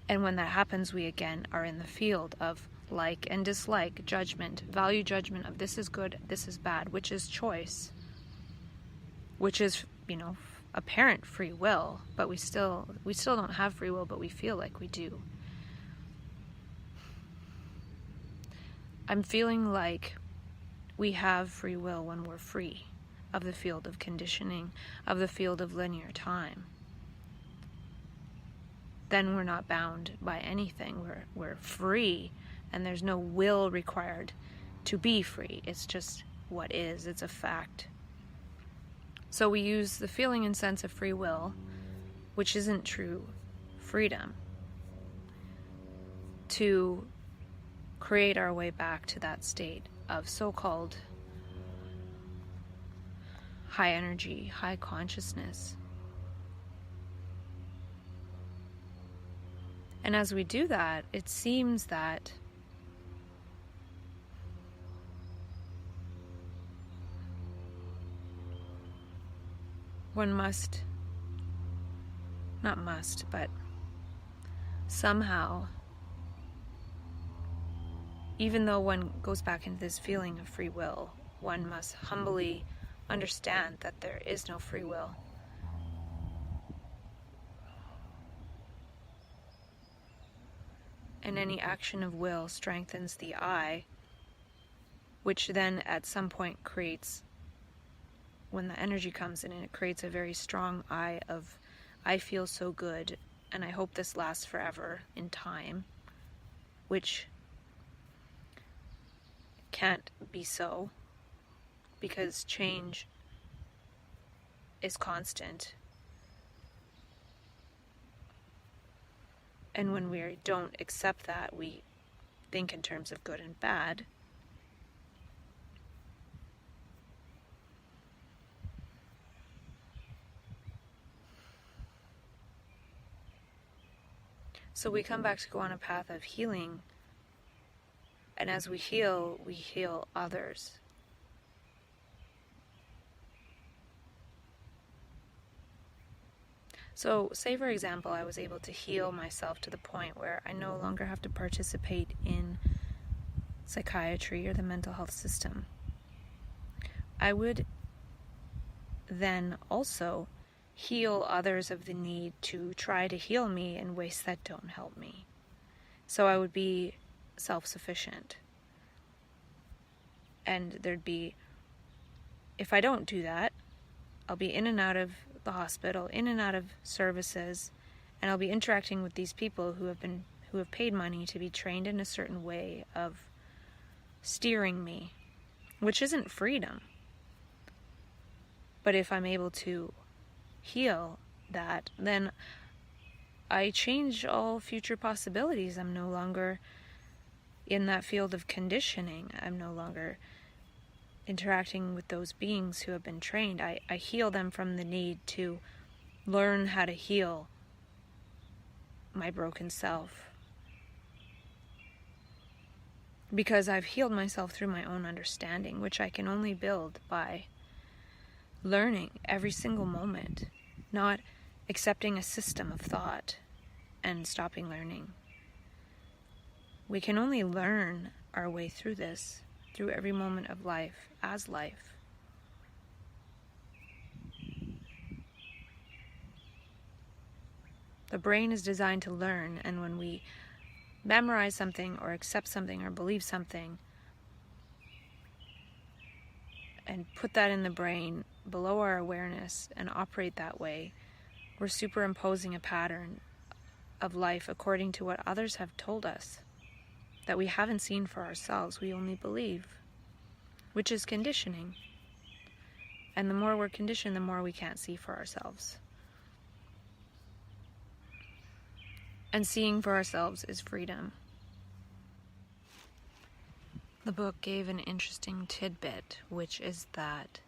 And when that happens, we again are in the field of like and dislike, judgment, value judgment of this is good, this is bad, which is choice, which is, apparent free will, but we still don't have free will, but we feel like we do. I'm feeling like we have free will when we're free of the field of conditioning, of the field of linear time. Then we're not bound by anything. We're free, and there's no will required to be free. It's just what is. It's a fact. So we use the feeling and sense of free will, which isn't true freedom, to create our way back to that state of so-called high energy, high consciousness. And as we do that, it seems that one must, not must, but somehow, even though one goes back into this feeling of free will, one must humbly understand that there is no free will. And any action of will strengthens the I, which then at some point creates, when the energy comes in, it creates a very strong I of, I feel so good, and I hope this lasts forever in time, which can't be so, because change is constant. And when we don't accept that, we think in terms of good and bad. So we come back to go on a path of healing. And as we heal others. So, say for example, I was able to heal myself to the point where I no longer have to participate in psychiatry or the mental health system. I would then also heal others of the need to try to heal me in ways that don't help me. So I would be self-sufficient. And there'd be, if I don't do that, I'll be in and out of the hospital, in and out of services, and I'll be interacting with these people who have paid money to be trained in a certain way of steering me, which isn't freedom. But if I'm able to heal that, then I change all future possibilities. I'm no longer in that field of conditioning. I'm no longer interacting with those beings who have been trained. I heal them from the need to learn how to heal my broken self. because I've healed myself through my own understanding, which I can only build by learning every single moment, not accepting a system of thought and stopping learning. We can only learn our way through this, through every moment of life, as life. The brain is designed to learn, and when we memorize something or accept something or believe something and put that in the brain below our awareness and operate that way, we're superimposing a pattern of life according to what others have told us that we haven't seen for ourselves. We only believe, which is conditioning. And the more we're conditioned, the more we can't see for ourselves. And seeing for ourselves is freedom. The book gave an interesting tidbit, which is that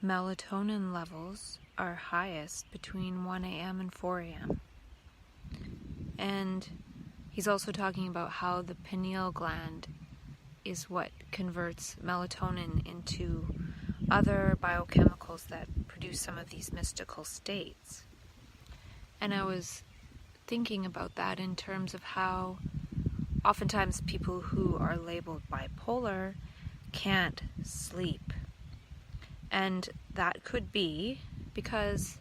melatonin levels are highest between 1 a.m. and 4 a.m. And he's also talking about how the pineal gland is what converts melatonin into other biochemicals that produce some of these mystical states. And I was thinking about that in terms of how oftentimes people who are labeled bipolar can't sleep. And that could be because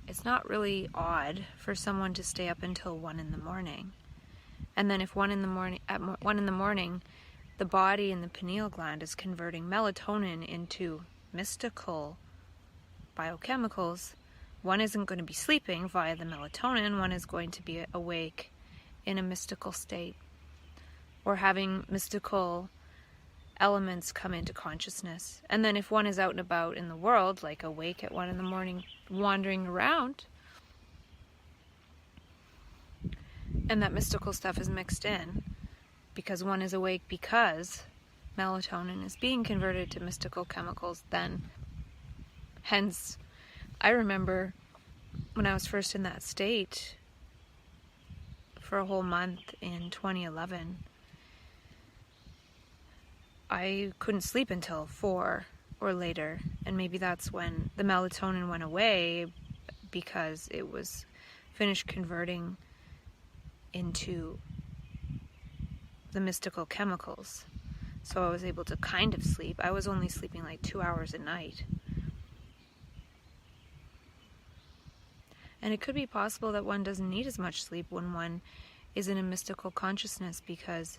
it's not really odd for someone to stay up until 1 in the morning. And then if at 1 in the morning, the body and the pineal gland is converting melatonin into mystical biochemicals, one isn't going to be sleeping via the melatonin, one is going to be awake in a mystical state, or having mystical elements come into consciousness. And then if one is out and about in the world, like awake at 1 in the morning, wandering around, and that mystical stuff is mixed in, because one is awake because melatonin is being converted to mystical chemicals, then hence I remember when I was first in that state for a whole month in 2011, I couldn't sleep until 4 or later, and maybe that's when the melatonin went away because it was finished converting into the mystical chemicals. So I was able to kind of sleep. I was only sleeping like 2 hours a night. And it could be possible that one doesn't need as much sleep when one is in a mystical consciousness, because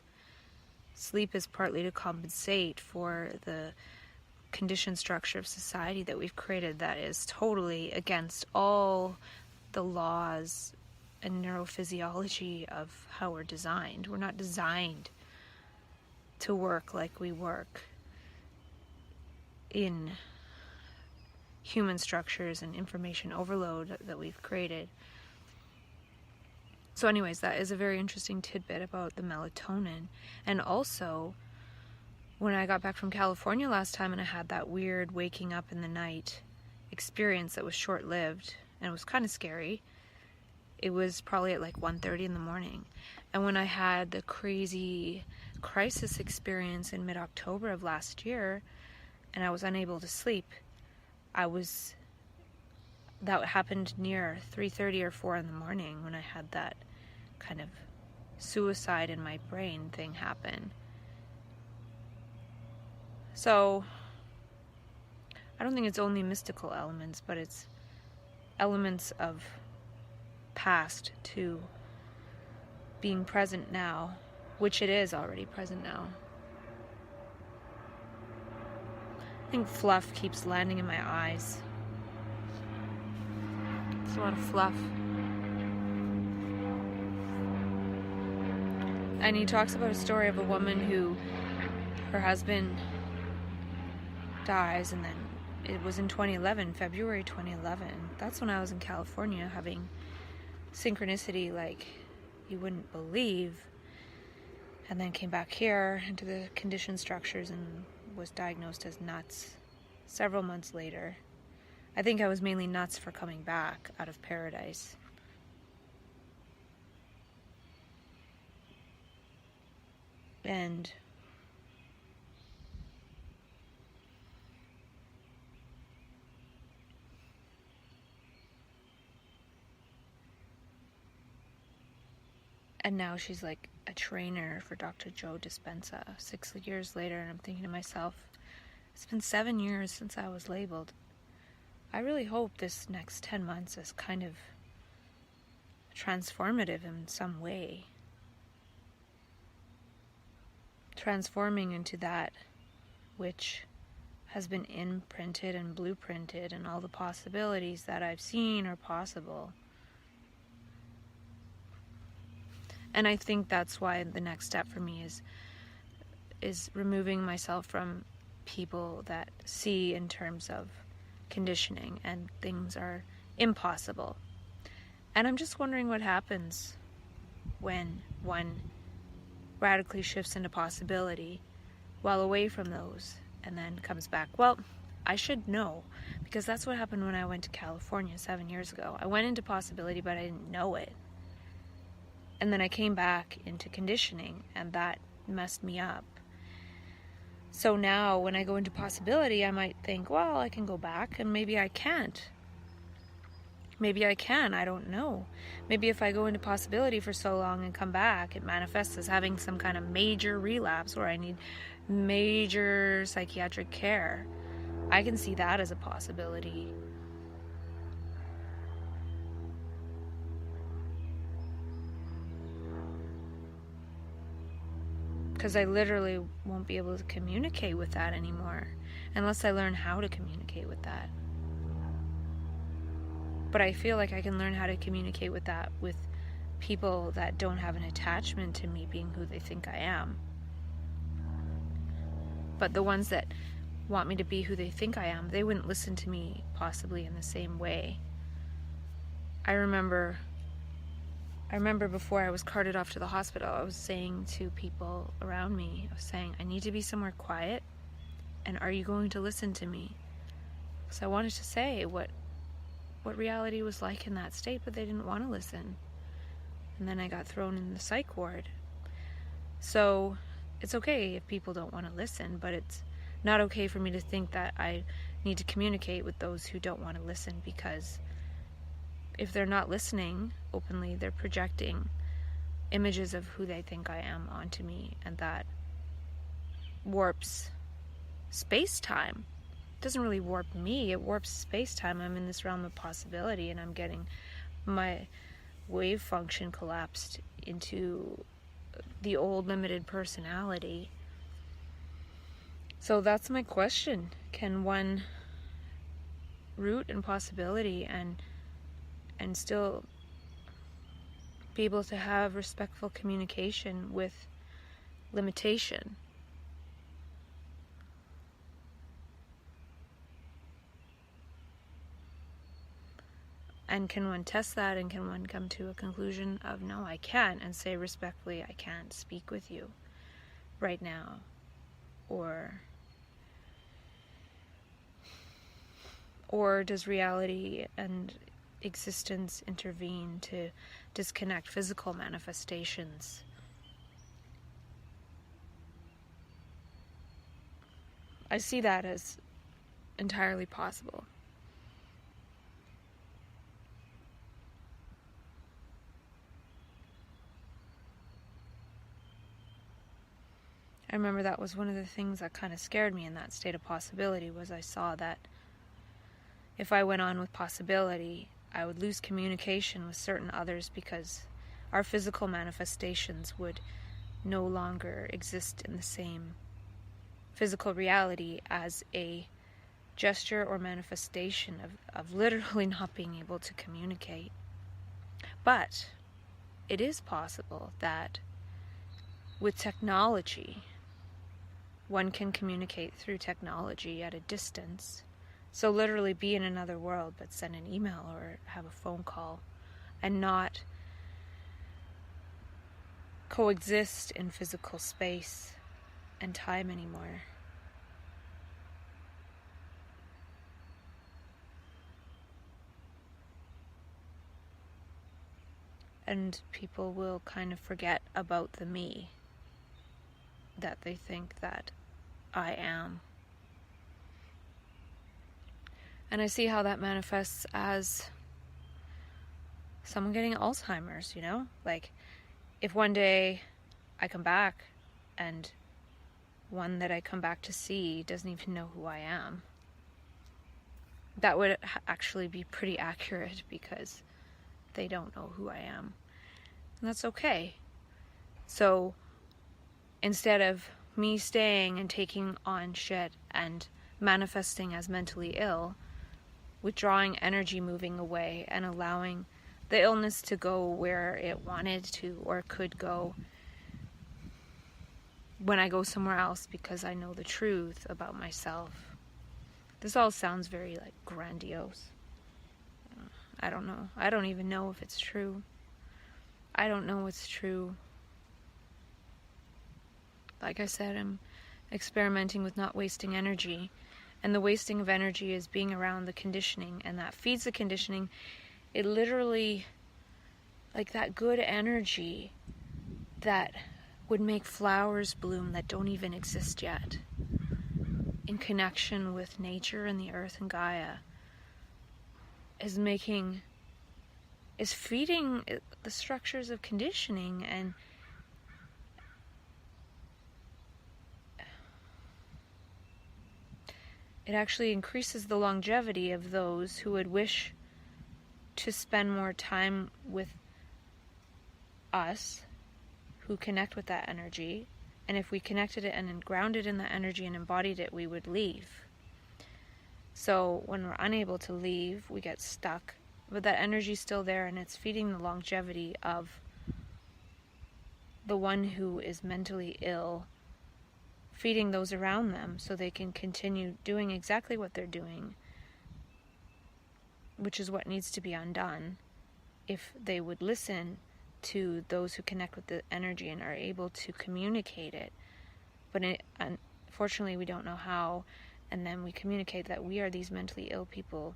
sleep is partly to compensate for the conditioned structure of society that we've created that is totally against all the laws and neurophysiology of how we're designed. We're not designed to work like we work in human structures and information overload that we've created. So anyways, that is a very interesting tidbit about the melatonin. And also, when I got back from California last time and I had that weird waking up in the night experience that was short-lived and it was kind of scary, it was probably at like 1:30 in the morning. And when I had the crazy crisis experience in mid-October of last year and I was unable to sleep, that happened near 3:30 or 4 in the morning when I had that kind of suicide in my brain thing happen. So I don't think it's only mystical elements, but it's elements of past to being present now, which it is already present now. I think fluff keeps landing in my eyes. It's a lot of fluff. And he talks about a story of a woman who, her husband dies, and then it was in 2011, February 2011. That's when I was in California having synchronicity like you wouldn't believe, and then came back here into the conditioned structures and was diagnosed as nuts several months later. I think I was mainly nuts for coming back out of paradise. And And now she's like a trainer for Dr. Joe Dispenza 6 years later, and I'm thinking to myself, it's been 7 years since I was labeled. I really hope this next 10 months is kind of transformative in some way. Transforming into that which has been imprinted and blueprinted, and all the possibilities that I've seen are possible. And I think that's why the next step for me is removing myself from people that see in terms of conditioning and things are impossible. And I'm just wondering what happens when one radically shifts into possibility while away from those and then comes back. Well, I should know, because that's what happened when I went to California 7 years ago. I went into possibility, but I didn't know it. And then I came back into conditioning, and that messed me up. So now when I go into possibility, I might think, well, I can go back, and maybe I can't. Maybe I can, I don't know. Maybe if I go into possibility for so long and come back, it manifests as having some kind of major relapse where I need major psychiatric care. I can see that as a possibility. Because I literally won't be able to communicate with that anymore unless I learn how to communicate with that. But I feel like I can learn how to communicate with that with people that don't have an attachment to me being who they think I am. But the ones that want me to be who they think I am, they wouldn't listen to me possibly in the same way. I remember before I was carted off to the hospital, I was saying to people around me, I was saying, I need to be somewhere quiet, and are you going to listen to me? Because I wanted to say what reality was like in that state, but they didn't want to listen. And then I got thrown in the psych ward. So it's okay if people don't want to listen, but it's not okay for me to think that I need to communicate with those who don't want to listen, because if they're not listening openly, they're projecting images of who they think I am onto me, and that warps space-time. It doesn't really warp me, it warps space-time. I'm in this realm of possibility, and I'm getting my wave function collapsed into the old limited personality. So that's my question. Can one root in possibility and still be able to have respectful communication with limitation? And can one test that, and can one come to a conclusion of, no, I can't, and say respectfully, I can't speak with you right now? Or does reality and existence intervene to disconnect physical manifestations? I see that as entirely possible. I remember that was one of the things that kind of scared me in that state of possibility, was I saw that if I went on with possibility, I would lose communication with certain others, because our physical manifestations would no longer exist in the same physical reality as a gesture or manifestation of literally not being able to communicate. But it is possible that with technology, one can communicate through technology at a distance. So literally be in another world, but send an email or have a phone call, and not coexist in physical space and time anymore. And people will kind of forget about the me that they think that I am. And I see how that manifests as someone getting Alzheimer's, you know? Like, if one day I come back and one that I come back to see doesn't even know who I am, that would actually be pretty accurate, because they don't know who I am. And that's okay. So instead of me staying and taking on shit and manifesting as mentally ill, withdrawing energy, moving away, and allowing the illness to go where it wanted to or could go when I go somewhere else, because I know the truth about myself. This all sounds very like grandiose. I don't know. I don't even know if it's true. I don't know what's true. Like I said, I'm experimenting with not wasting energy. And the wasting of energy is being around the conditioning, and that feeds the conditioning. It literally, like that good energy that would make flowers bloom that don't even exist yet, in connection with nature and the earth and Gaia, is feeding the structures of conditioning. And it actually increases the longevity of those who would wish to spend more time with us, who connect with that energy. And if we connected it and grounded in that energy and embodied it, we would leave. So when we're unable to leave, we get stuck. But that energy's still there, and it's feeding the longevity of the one who is mentally ill, feeding those around them so they can continue doing exactly what they're doing, which is what needs to be undone if they would listen to those who connect with the energy and are able to communicate it. But unfortunately, we don't know how, and then we communicate that we are these mentally ill people,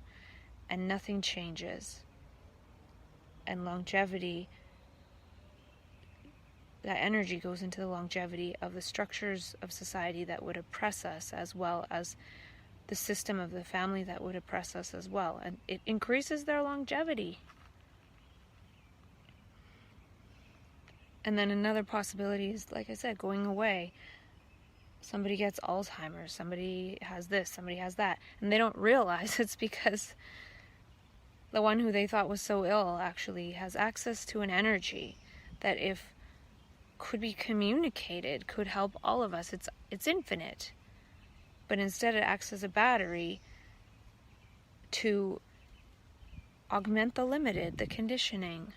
and nothing changes. And longevity, that energy goes into the longevity of the structures of society that would oppress us, as well as the system of the family that would oppress us as well. And it increases their longevity. And then another possibility is, like I said, going away. Somebody gets Alzheimer's, somebody has this, somebody has that, and they don't realize it's because the one who they thought was so ill actually has access to an energy that, if could be communicated, could help all of us. It's infinite. But instead it acts as a battery to augment the limited, the conditioning.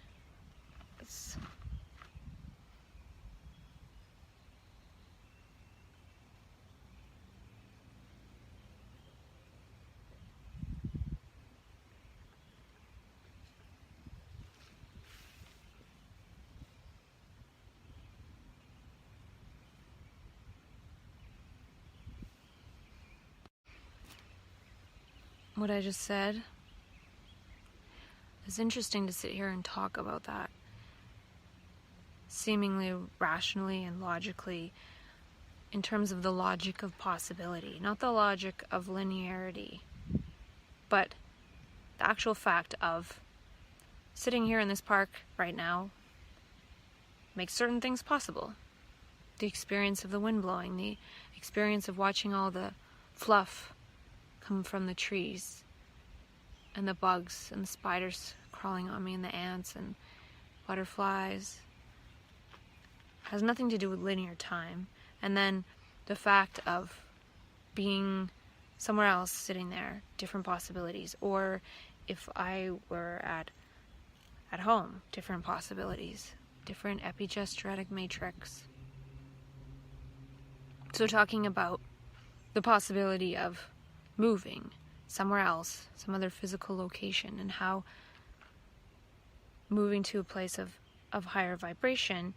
What I just said, it's interesting to sit here and talk about that seemingly rationally and logically, in terms of the logic of possibility, not the logic of linearity, but the actual fact of sitting here in this park right now makes certain things possible. The experience of the wind blowing, the experience of watching all the fluff come from the trees, and the bugs and the spiders crawling on me, and the ants and butterflies, has nothing to do with linear time. And then the fact of being somewhere else, sitting there, different possibilities. Or if I were at home, different possibilities, different epigenetic matrix. So talking about the possibility of moving somewhere else, some other physical location, and how moving to a place of higher vibration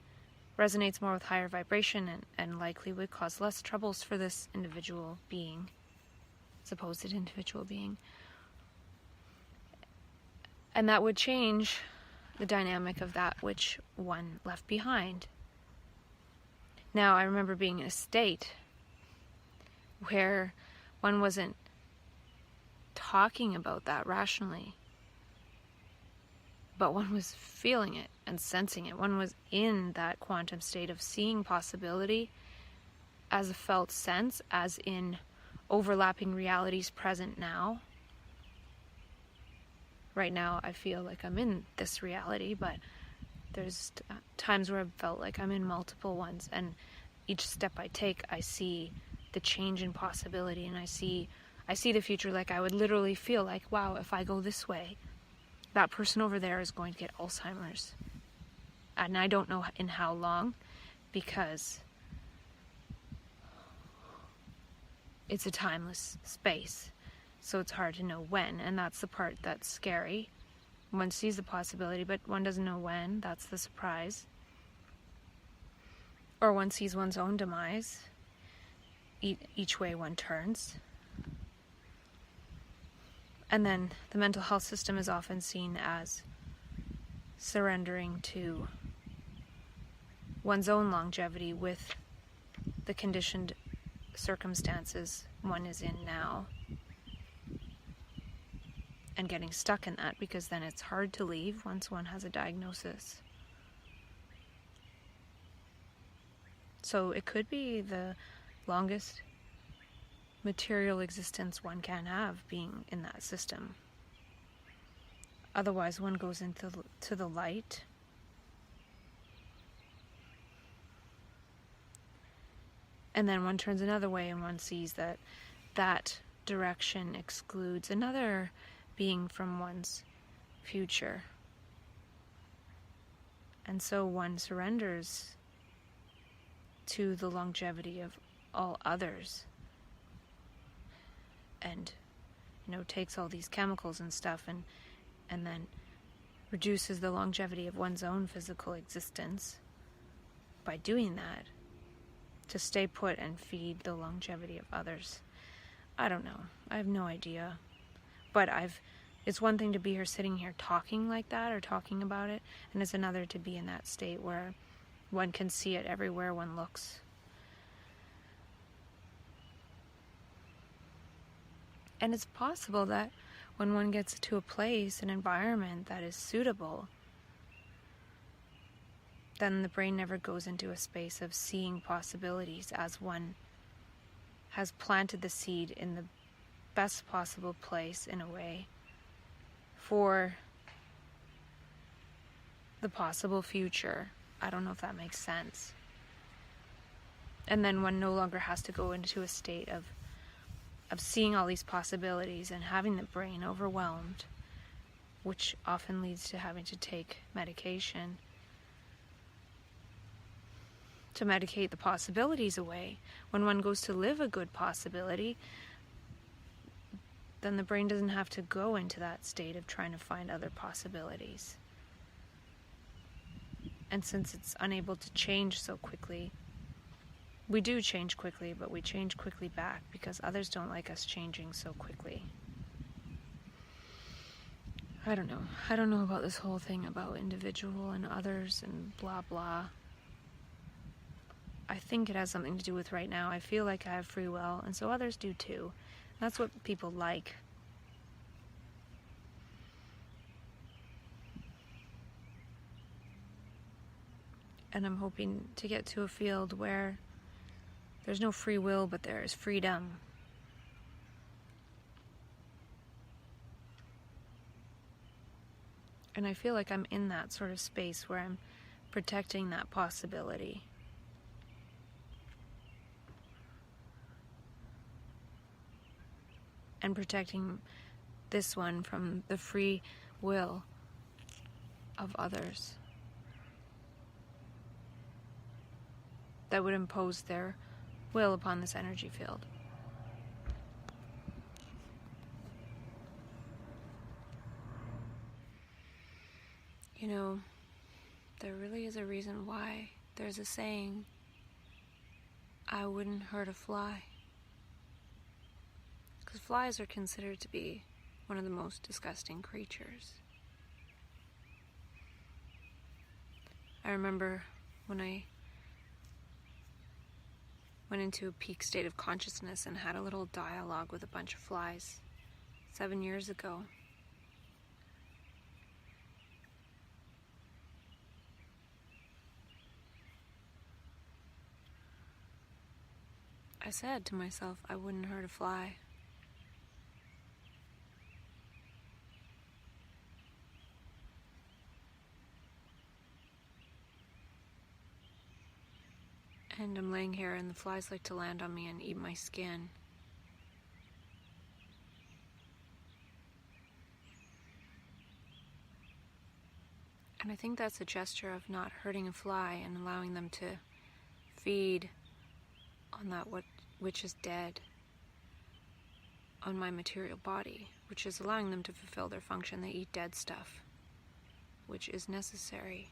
resonates more with higher vibration, and likely would cause less troubles for this individual being, supposed individual being. And that would change the dynamic of that which one left behind. Now, I remember being in a state where one wasn't talking about that rationally, but one was feeling it and sensing it. One was in that quantum state of seeing possibility as a felt sense, as in overlapping realities present now. Right now I feel like I'm in this reality, but there's times where I've felt like I'm in multiple ones, and each step I take, I see the change in possibility, and I see the future. Like I would literally feel like, wow, if I go this way, that person over there is going to get Alzheimer's. And I don't know in how long, because it's a timeless space. So it's hard to know when, and that's the part that's scary. One sees the possibility, but one doesn't know when. That's the surprise. Or one sees one's own demise, each way one turns. And then the mental health system is often seen as surrendering to one's own longevity with the conditioned circumstances one is in now, and getting stuck in that, because then it's hard to leave once one has a diagnosis. So it could be the longest material existence one can have, being in that system. Otherwise one goes into the light, and then one turns another way, and one sees that that direction excludes another being from one's future. And so one surrenders to the longevity of all others, and takes all these chemicals and stuff, and then reduces the longevity of one's own physical existence by doing that, to stay put and feed the longevity of others. I don't know. I have no idea. But it's one thing to be here sitting here talking like that or talking about it, and it's another to be in that state where one can see it everywhere one looks. And it's possible that when one gets to a place, an environment that is suitable, then the brain never goes into a space of seeing possibilities, as one has planted the seed in the best possible place, in a way, for the possible future. I don't know if that makes sense. And then one no longer has to go into a state of seeing all these possibilities and having the brain overwhelmed, which often leads to having to take medication to medicate the possibilities away. When one goes to live a good possibility, then the brain doesn't have to go into that state of trying to find other possibilities. And since it's unable to change so quickly, we do change quickly, but we change quickly back because others don't like us changing so quickly. I don't know. I don't know about this whole thing about individual and others and blah blah. I think it has something to do with right now. I feel like I have free will, and so others do too. That's what people like. And I'm hoping to get to a field where there's no free will, but there is freedom. And I feel like I'm in that sort of space where I'm protecting that possibility. And protecting this one from the free will of others that would impose their will upon this energy field. You know, there really is a reason why there's a saying, I wouldn't hurt a fly. Because flies are considered to be one of the most disgusting creatures. I remember when I went into a peak state of consciousness and had a little dialogue with a bunch of flies 7 years ago. I said to myself I wouldn't hurt a fly. And I'm laying here and the flies like to land on me and eat my skin. And I think that's a gesture of not hurting a fly and allowing them to feed on that which is dead on my material body, which is allowing them to fulfill their function. They eat dead stuff, which is necessary.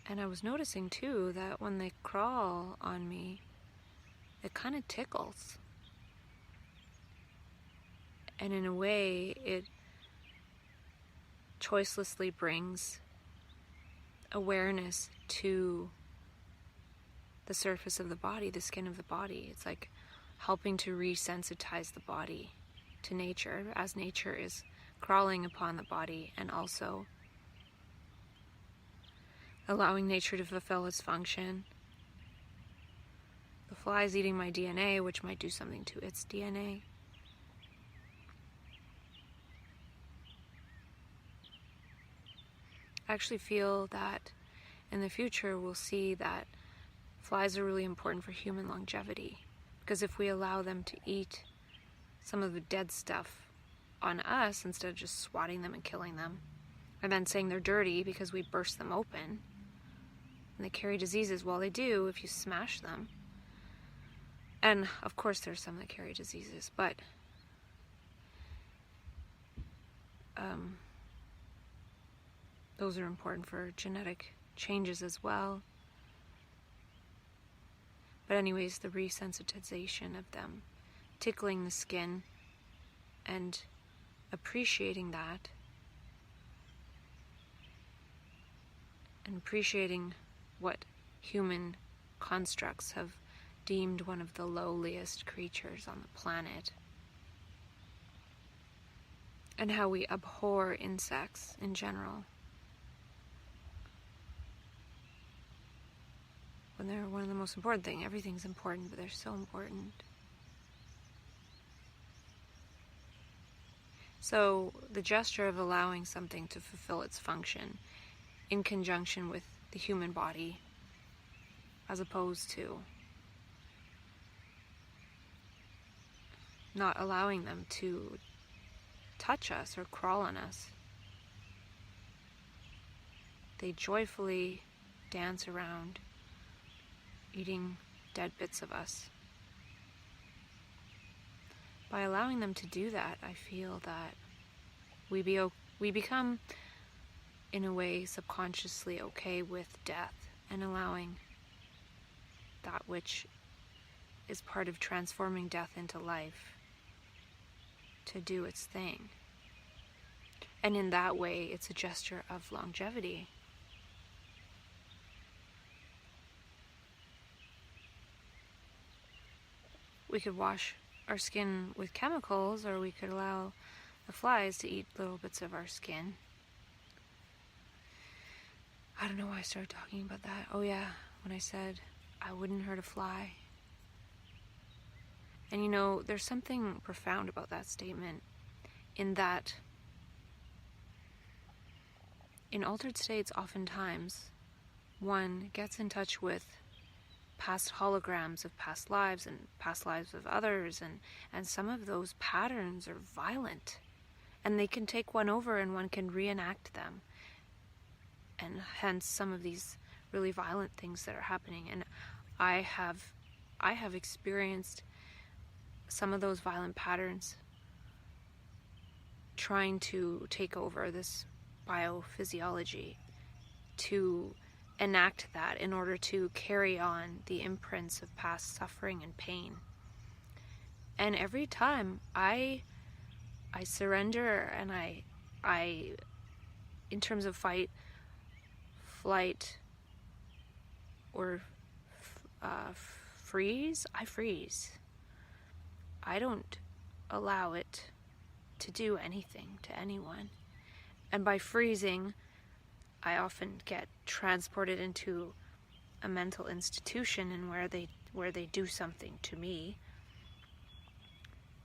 And I was noticing too that when they crawl on me, it kind of tickles. And in a way, it choicelessly brings awareness to the surface of the body, the skin of the body. It's like helping to resensitize the body to nature as nature is crawling upon the body, and also allowing nature to fulfill its function. The fly's eating my DNA, which might do something to its DNA. I actually feel that in the future we'll see that flies are really important for human longevity, because if we allow them to eat some of the dead stuff on us instead of just swatting them and killing them, and then saying they're dirty because we burst them open, and they carry diseases. Well, they do if you smash them. And of course there's some that carry diseases, but those are important for genetic changes as well. But anyways, the resensitization of them, tickling the skin and appreciating that, and appreciating what human constructs have deemed one of the lowliest creatures on the planet, and how we abhor insects in general, when they're one of the most important things. Everything's important, but they're so important. So the gesture of allowing something to fulfill its function in conjunction with the human body, as opposed to not allowing them to touch us or crawl on us. They joyfully dance around, eating dead bits of us. By allowing them to do that, I feel that we become, in a way, subconsciously okay with death, and allowing that which is part of transforming death into life to do its thing. And in that way, it's a gesture of longevity. We could wash our skin with chemicals, or we could allow the flies to eat little bits of our skin. I don't know why I started talking about that. Oh yeah, when I said I wouldn't hurt a fly. And you know, there's something profound about that statement, in that in altered states, oftentimes one gets in touch with past holograms of past lives and past lives of others, and some of those patterns are violent, and they can take one over and one can reenact them, and hence some of these really violent things that are happening. And I have experienced some of those violent patterns trying to take over this biophysiology, to enact that in order to carry on the imprints of past suffering and pain. And every time I surrender, and I in terms of fight, flight, or freeze, I freeze. I don't allow it to do anything to anyone. And by freezing, I often get transported into a mental institution and where they do something to me.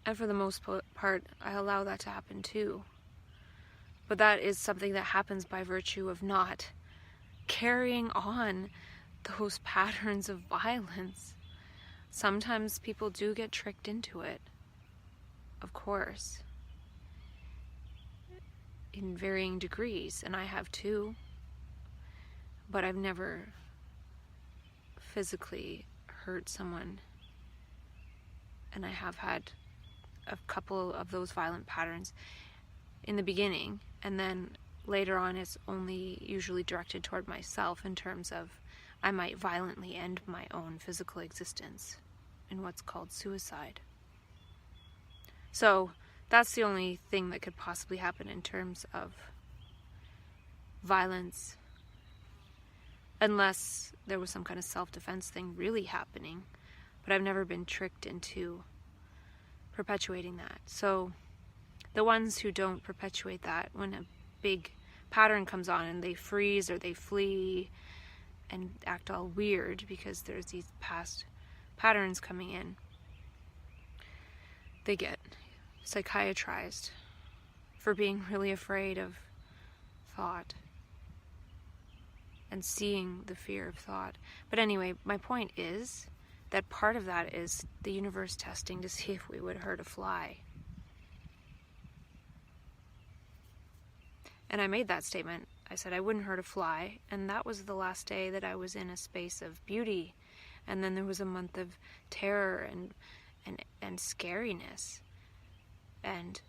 And for the most part, I allow that to happen too. But that is something that happens by virtue of not carrying on those patterns of violence. Sometimes people do get tricked into it, of course, in varying degrees, and I have too. But I've never physically hurt someone, and I have had a couple of those violent patterns in the beginning, and then later on it's only usually directed toward myself in terms of I might violently end my own physical existence in what's called suicide. So that's the only thing that could possibly happen in terms of violence, unless there was some kind of self-defense thing really happening. But I've never been tricked into perpetuating that. So the ones who don't perpetuate that, when a big pattern comes on and they freeze or they flee and act all weird because there's these past patterns coming in, they get psychiatrized for being really afraid of thought and seeing the fear of thought. But anyway, my point is that part of that is the universe testing to see if we would hurt a fly. And I made that statement. I said I wouldn't hurt a fly, and that was the last day that I was in a space of beauty. And then there was a month of terror and scariness. And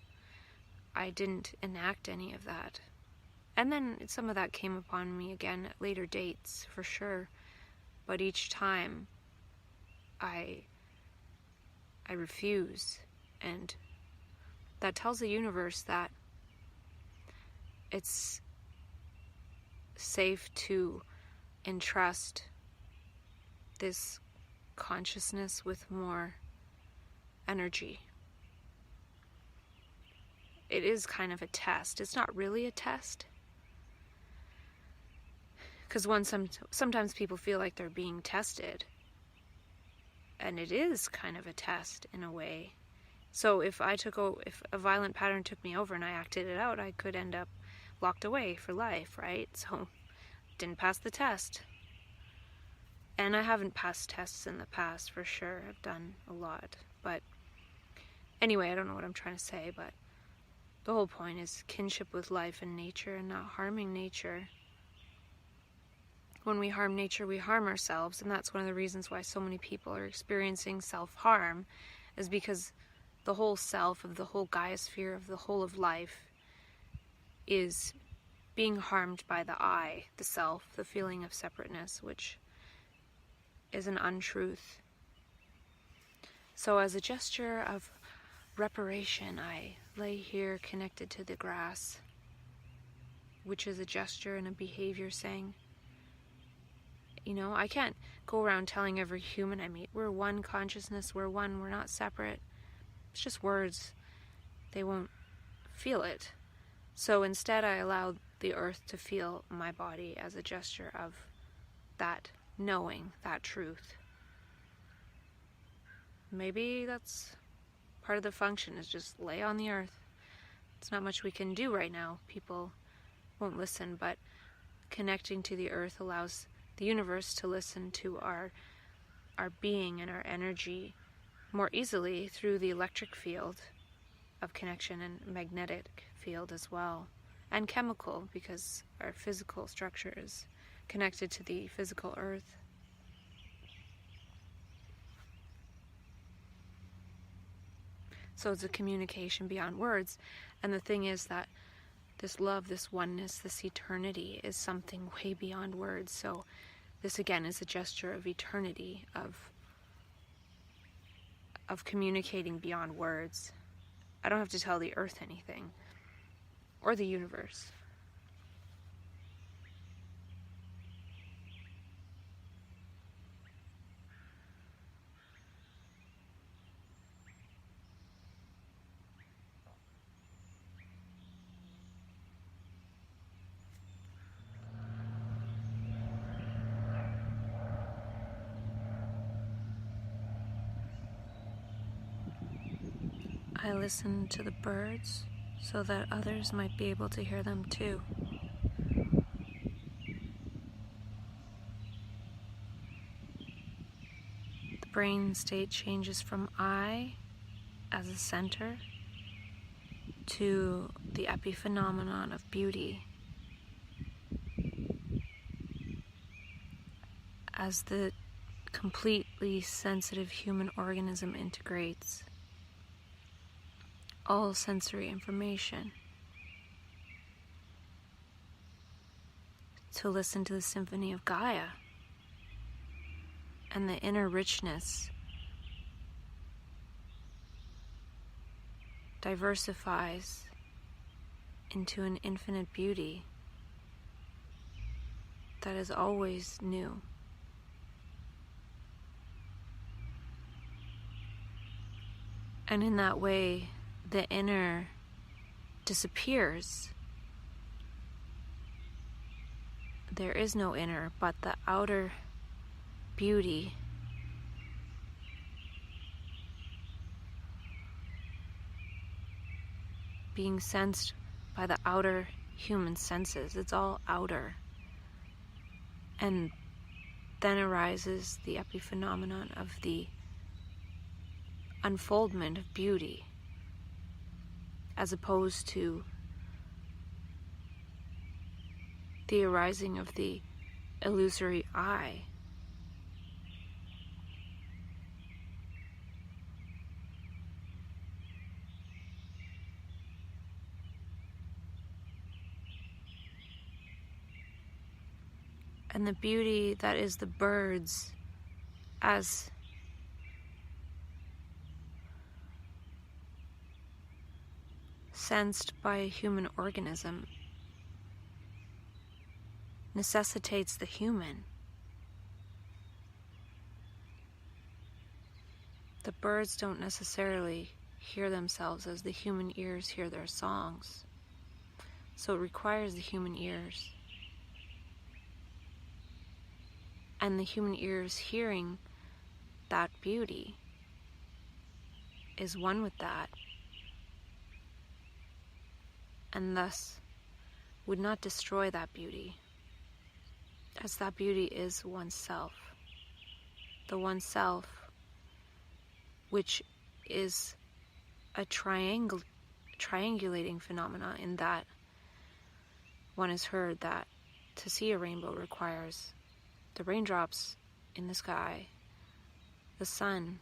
I didn't enact any of that. And then some of that came upon me again at later dates, for sure. But each time I refuse. And that tells the universe that it's safe to entrust this consciousness with more energy. It is kind of a test. It's not really a test. Because sometimes people feel like they're being tested. And it is kind of a test in a way. So if a violent pattern took me over and I acted it out, I could end up locked away for life, right? So didn't pass the test. And I haven't passed tests in the past, for sure. I've done a lot. But anyway, I don't know what I'm trying to say, but the whole point is kinship with life and nature and not harming nature. When we harm nature, we harm ourselves, and that's one of the reasons why so many people are experiencing self-harm, is because the whole self of the whole Gaia-sphere of the whole of life is being harmed by the I, the self, the feeling of separateness, which is an untruth. So as a gesture of reparation, I lay here connected to the grass, which is a gesture and a behavior saying, you know, I can't go around telling every human I meet, we're one consciousness, we're one, we're not separate. It's just words. They won't feel it. So instead I allow the earth to feel my body as a gesture of that knowing, that truth. Maybe that's part of the function, is just lay on the earth. It's not much we can do right now. People won't listen, but connecting to the earth allows the universe to listen to our being and our energy more easily through the electric field of connection and magnetic field as well, and chemical, because our physical structure is connected to the physical earth. So it's a communication beyond words. And the thing is that this love, this oneness, this eternity is something way beyond words. So this again is a gesture of eternity, of communicating beyond words. I don't have to tell the earth anything, or the universe. I listen to the birds so that others might be able to hear them too. The brain state changes from I as a center to the epiphenomenon of beauty as the completely sensitive human organism integrates all sensory information to listen to the symphony of Gaia, and the inner richness diversifies into an infinite beauty that is always new. And in that way, the inner disappears. There is no inner, but the outer beauty being sensed by the outer human senses. It's all outer. And then arises the epiphenomenon of the unfoldment of beauty, as opposed to the arising of the illusory I. And the beauty that is the birds as sensed by a human organism necessitates the human. The birds don't necessarily hear themselves as the human ears hear their songs, so it requires the human ears. And the human ears hearing that beauty is one with that, and thus would not destroy that beauty, as that beauty is oneself. The oneself, which is a triangulating phenomena, in that one has heard that to see a rainbow requires the raindrops in the sky, the sun,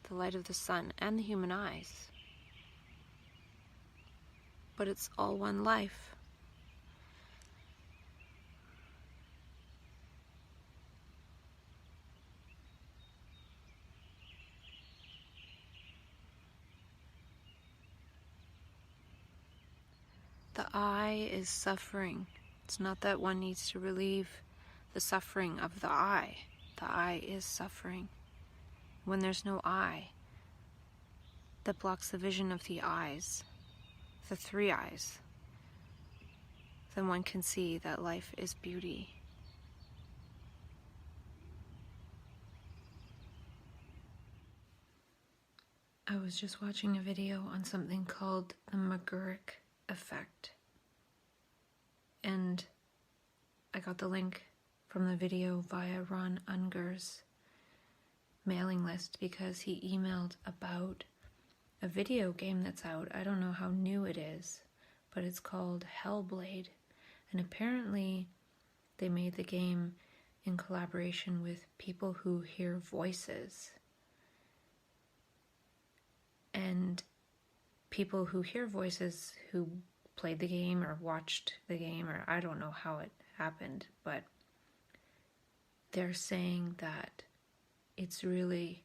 the light of the sun, and the human eyes. But it's all one life. The I is suffering. It's not that one needs to relieve the suffering of the I. The I is suffering. When there's no I that blocks the vision of the eyes, the three eyes, then one can see that life is beauty. I was just watching a video on something called the McGurk effect, and I got the link from the video via Ron Unger's mailing list because he emailed about a video game that's out. I don't know how new it is, but it's called Hellblade, and apparently they made the game in collaboration with people who hear voices. And people who hear voices who played the game or watched the game, or I don't know how it happened, but they're saying that it's really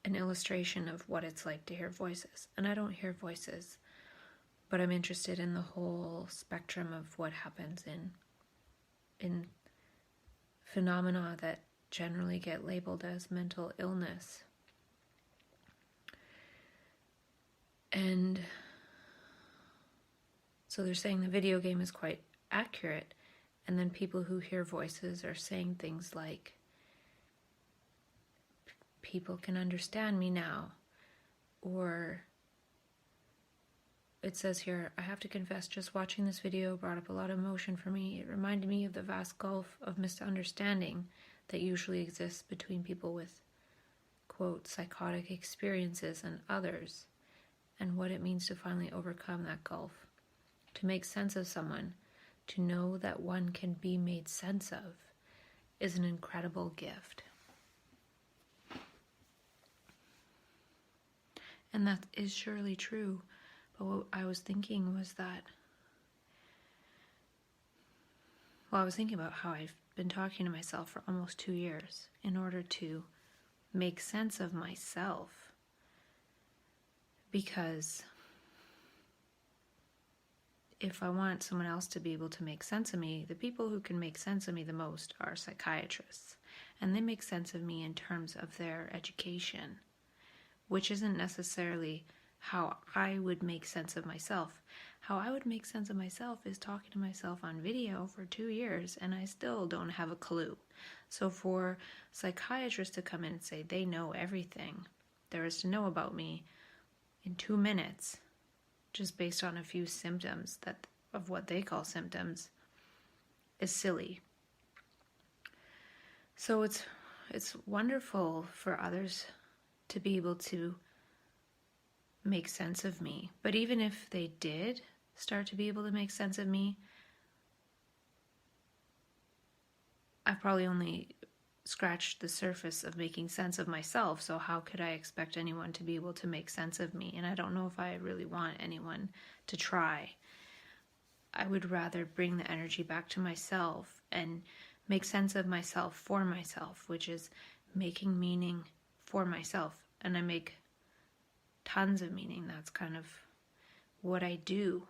an illustration of what it's like to hear voices. And I don't hear voices, but I'm interested in the whole spectrum of what happens in phenomena that generally get labeled as mental illness. And so they're saying the video game is quite accurate, and then people who hear voices are saying things like, people can understand me now. Or it says here, I have to confess, just watching this video brought up a lot of emotion for me. It reminded me of the vast gulf of misunderstanding that usually exists between people with, quote, psychotic experiences and others, and what it means to finally overcome that gulf. To make sense of someone, to know that one can be made sense of, is an incredible gift. And that is surely true. But what I was thinking was that, I was thinking about how I've been talking to myself for almost 2 years in order to make sense of myself. Because if I want someone else to be able to make sense of me, the people who can make sense of me the most are psychiatrists. And they make sense of me in terms of their education, which isn't necessarily how I would make sense of myself. How I would make sense of myself is talking to myself on video for 2 years, and I still don't have a clue. So for psychiatrists to come in and say they know everything there is to know about me in 2 minutes, just based on a few symptoms of what they call symptoms, is silly. So it's wonderful for others to be able to make sense of me. But even if they did start to be able to make sense of me, I've probably only scratched the surface of making sense of myself, so how could I expect anyone to be able to make sense of me? And I don't know if I really want anyone to try. I would rather bring the energy back to myself and make sense of myself for myself, which is making meaning for myself. And I make tons of meaning. That's kind of what I do.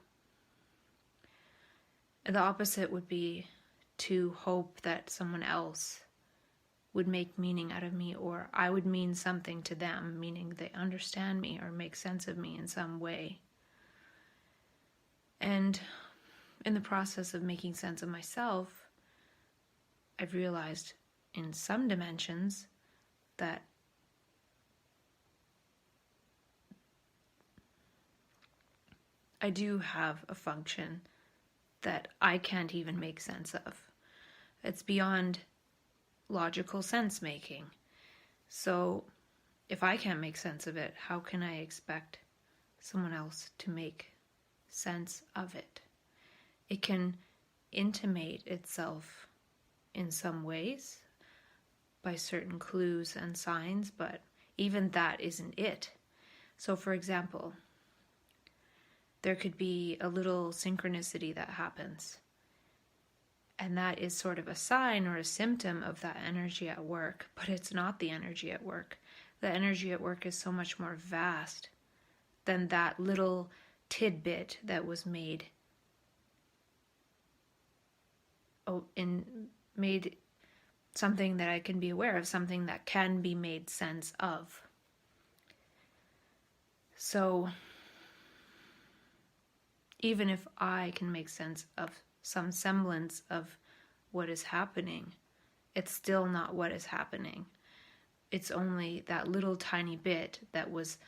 The opposite would be to hope that someone else would make meaning out of me, or I would mean something to them, meaning they understand me or make sense of me in some way. And in the process of making sense of myself, I've realized in some dimensions that I do have a function that I can't even make sense of. It's beyond logical sense making. So if I can't make sense of it, how can I expect someone else to make sense of it? It can intimate itself in some ways by certain clues and signs, but even that isn't it. So for example, there could be a little synchronicity that happens. And that is sort of a sign or a symptom of that energy at work, but it's not the energy at work. The energy at work is so much more vast than that little tidbit that was made something that I can be aware of, something that can be made sense of. So even if I can make sense of some semblance of what is happening, it's still not what is happening. It's only that little tiny bit that was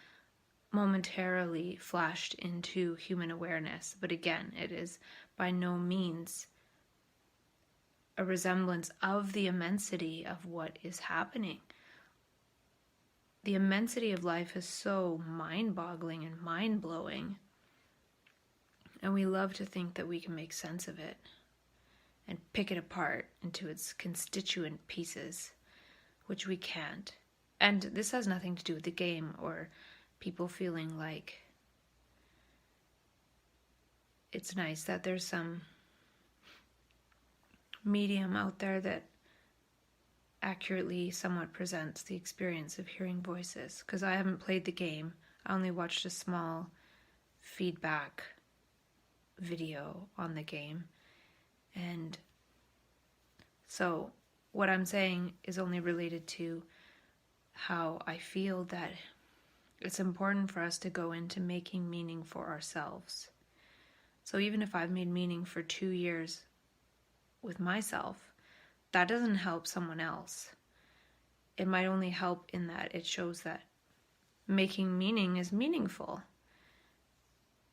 momentarily flashed into human awareness. But again, it is by no means a resemblance of the immensity of what is happening. The immensity of life is so mind-boggling and mind-blowing. And we love to think that we can make sense of it and pick it apart into its constituent pieces, which we can't. And this has nothing to do with the game or people feeling like it's nice that there's some medium out there that accurately somewhat presents the experience of hearing voices. Because I haven't played the game. I only watched a small feedback video on the game, and so what I'm saying is only related to how I feel that it's important for us to go into making meaning for ourselves. So even if I've made meaning for 2 years with myself, that doesn't help someone else. it might only help in that it shows that making meaning is meaningful.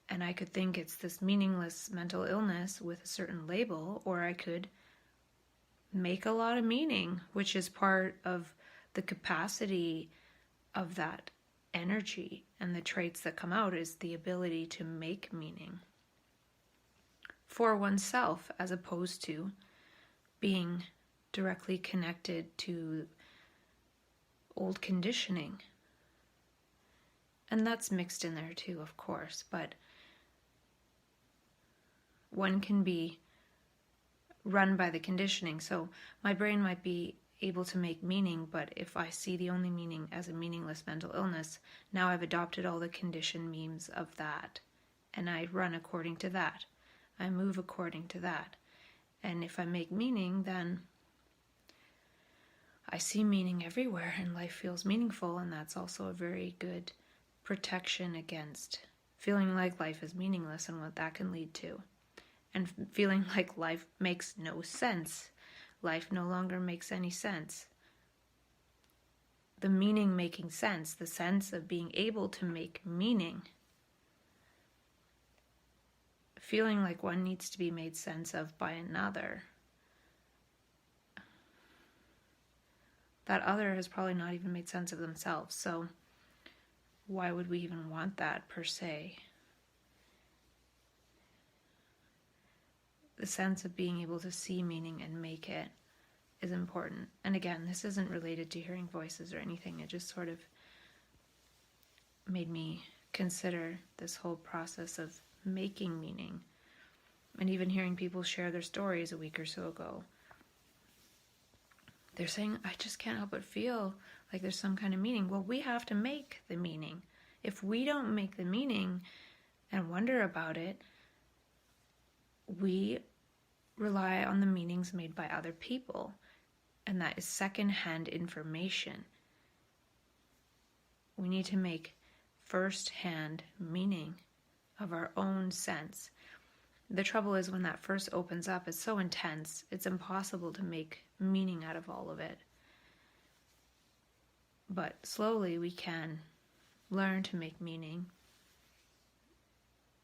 And I could think it's this meaningless mental illness with a certain label, or I could make a lot of meaning, which is part of the capacity of that energy, and the traits that come out is the ability to make meaning for oneself, as opposed to being directly connected to old conditioning. And that's mixed in there too, of course, but one can be run by the conditioning. So my brain might be able to make meaning, but if I see the only meaning as a meaningless mental illness, now I've adopted all the conditioned memes of that, and I run according to that. I move according to that. And if I make meaning, then I see meaning everywhere, and life feels meaningful, and that's also a very good protection against feeling like life is meaningless and what that can lead to. And feeling like life makes no sense. Life no longer makes any sense. The meaning making sense, the sense of being able to make meaning. Feeling like one needs to be made sense of by another. That other has probably not even made sense of themselves, so why would we even want that per se? The sense of being able to see meaning and make it is important. And again, this isn't related to hearing voices or anything. It just sort of made me consider this whole process of making meaning. And even hearing people share their stories a week or so ago. They're saying, I just can't help but feel like there's some kind of meaning. Well, we have to make the meaning. If we don't make the meaning and wonder about it, we rely on the meanings made by other people, and that is second-hand information. We need to make first-hand meaning of our own sense. The trouble is when that first opens up, it's so intense, it's impossible to make meaning out of all of it. But slowly we can learn to make meaning.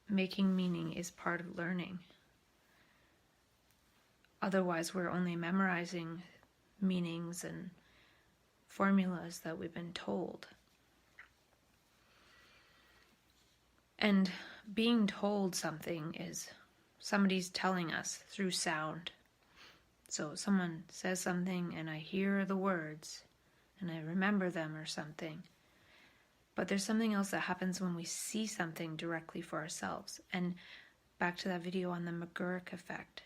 Making meaning is part of learning. Otherwise, we're only memorizing meanings and formulas that we've been told. And being told something is somebody's telling us through sound. So someone says something and I hear the words and I remember them or something. But there's something else that happens when we see something directly for ourselves. And back to that video on the McGurk effect.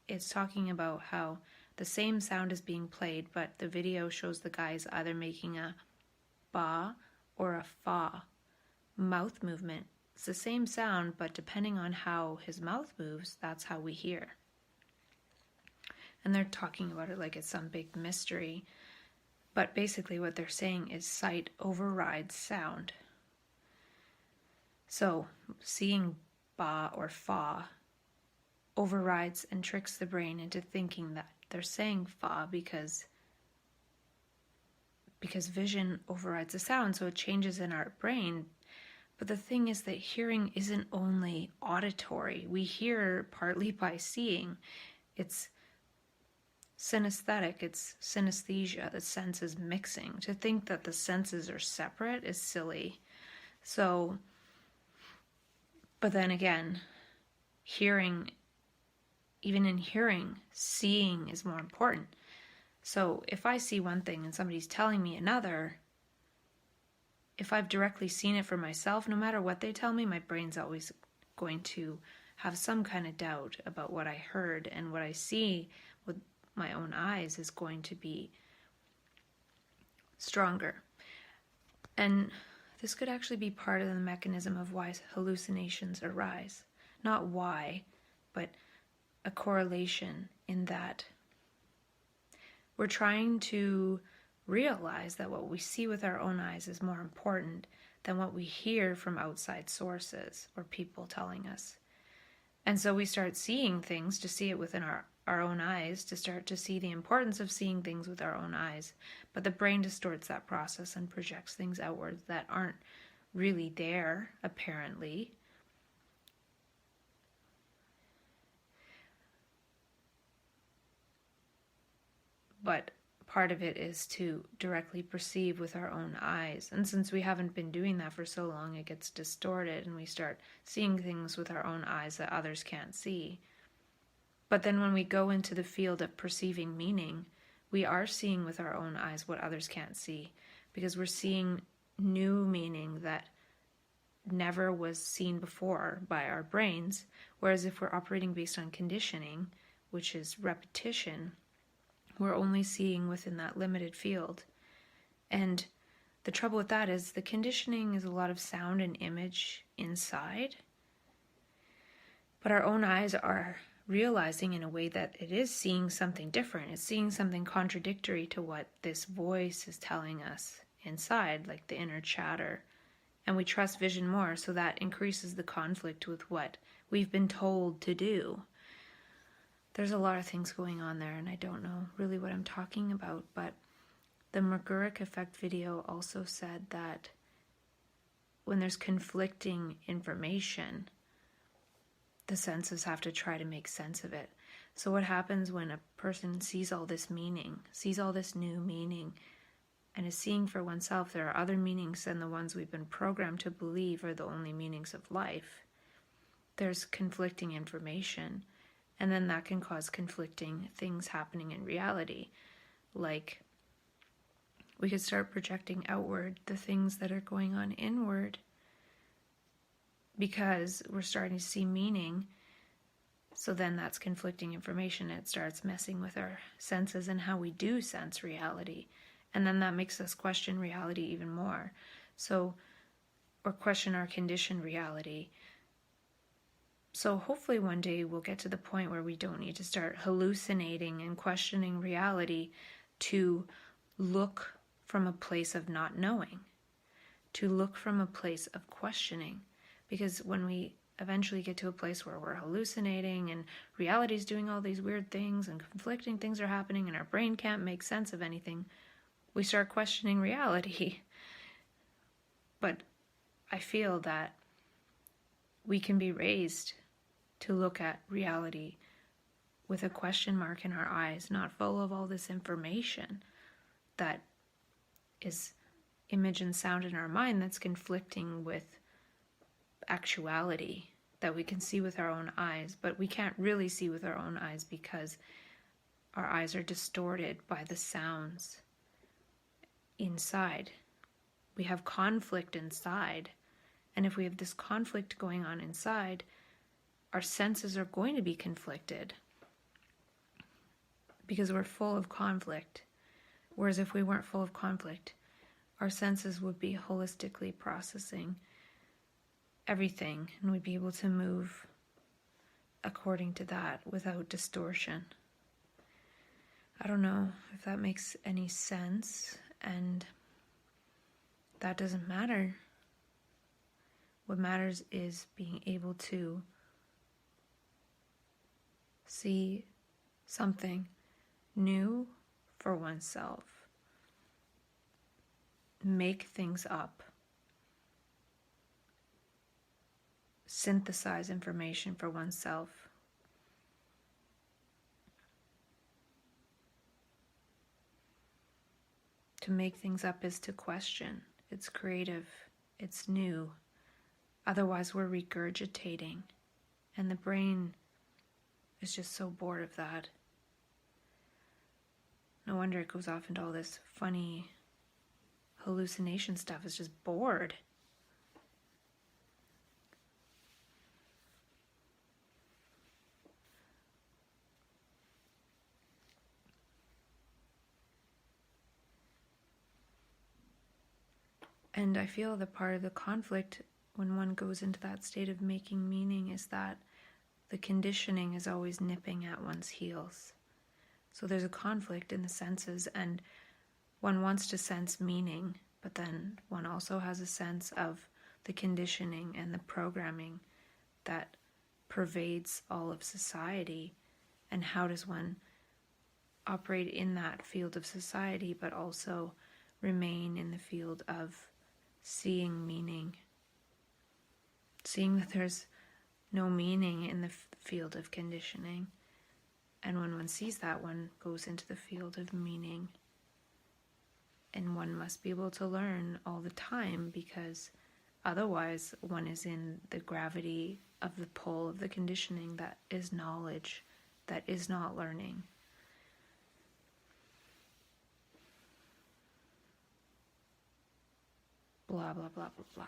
It's talking about how the same sound is being played, but the video shows the guys either making a ba or a fa mouth movement. It's the same sound, but depending on how his mouth moves, that's how we hear. And they're talking about it like it's some big mystery. But basically what they're saying is sight overrides sound. So seeing ba or fa overrides and tricks the brain into thinking that they're saying fa because vision overrides the sound, so it changes in our brain. But the thing is that hearing isn't only auditory. We hear partly by seeing. It's synesthetic, it's synesthesia, the senses mixing. To think that the senses are separate is silly. So, but then again, hearing, even in hearing, seeing is more important. So if I see one thing and somebody's telling me another, if I've directly seen it for myself, no matter what they tell me, my brain's always going to have some kind of doubt about what I heard, and what I see with my own eyes is going to be stronger. And this could actually be part of the mechanism of why hallucinations arise. Not why, but a correlation in that we're trying to realize that what we see with our own eyes is more important than what we hear from outside sources or people telling us. And so we start seeing things to see it within our our own eyes to start to see the importance of seeing things with our own eyes. But the brain distorts that process and projects things outwards that aren't really there, apparently. But part of it is to directly perceive with our own eyes. And since we haven't been doing that for so long, it gets distorted and we start seeing things with our own eyes that others can't see. But then when we go into the field of perceiving meaning, we are seeing with our own eyes what others can't see, because we're seeing new meaning that never was seen before by our brains. Whereas if we're operating based on conditioning, which is repetition, we're only seeing within that limited field. And the trouble with that is the conditioning is a lot of sound and image inside, but our own eyes are realizing in a way that it is seeing something different. It's seeing something contradictory to what this voice is telling us inside, like the inner chatter. And we trust vision more, so that increases the conflict with what we've been told to do. There's a lot of things going on there, and I don't know really what I'm talking about, but the Maguric effect video also said that when there's conflicting information, the senses have to try to make sense of it. So what happens when a person sees all this meaning, sees all this new meaning, and is seeing for oneself there are other meanings than the ones we've been programmed to believe are the only meanings of life? There's conflicting information, and then that can cause conflicting things happening in reality. Like, we could start projecting outward the things that are going on inward, because we're starting to see meaning. So then that's conflicting information. It starts messing with our senses and how we do sense reality. And then that makes us question reality even more. Or question our conditioned reality. So hopefully one day we'll get to the point where we don't need to start hallucinating and questioning reality to look from a place of not knowing, to look from a place of questioning. Because when we eventually get to a place where we're hallucinating and reality's doing all these weird things and conflicting things are happening and our brain can't make sense of anything, we start questioning reality. But I feel that we can be raised to look at reality with a question mark in our eyes, not full of all this information that is image and sound in our mind that's conflicting with actuality that we can see with our own eyes, but we can't really see with our own eyes because our eyes are distorted by the sounds inside. We have conflict inside, and if we have this conflict going on inside, our senses are going to be conflicted because we're full of conflict. Whereas if we weren't full of conflict, our senses would be holistically processing everything, and we'd be able to move according to that without distortion. I don't know if that makes any sense, and that doesn't matter. What matters is being able to see something new for oneself, make things up, synthesize information for oneself. To make things up is to question. It's creative. It's new. Otherwise, we're regurgitating. And the brain is just so bored of that. No wonder it goes off into all this funny hallucination stuff. It's just bored. And I feel that part of the conflict when one goes into that state of making meaning is that the conditioning is always nipping at one's heels. So there's a conflict in the senses, and one wants to sense meaning, but then one also has a sense of the conditioning and the programming that pervades all of society And how does one operate in that field of society, but also remain in the field of seeing meaning? Seeing that there's no meaning in the field of conditioning. And when one sees that, one goes into the field of meaning. And one must be able to learn all the time, because otherwise one is in the gravity of the pull of the conditioning that is knowledge, that is not learning. Blah, blah, blah, blah, blah.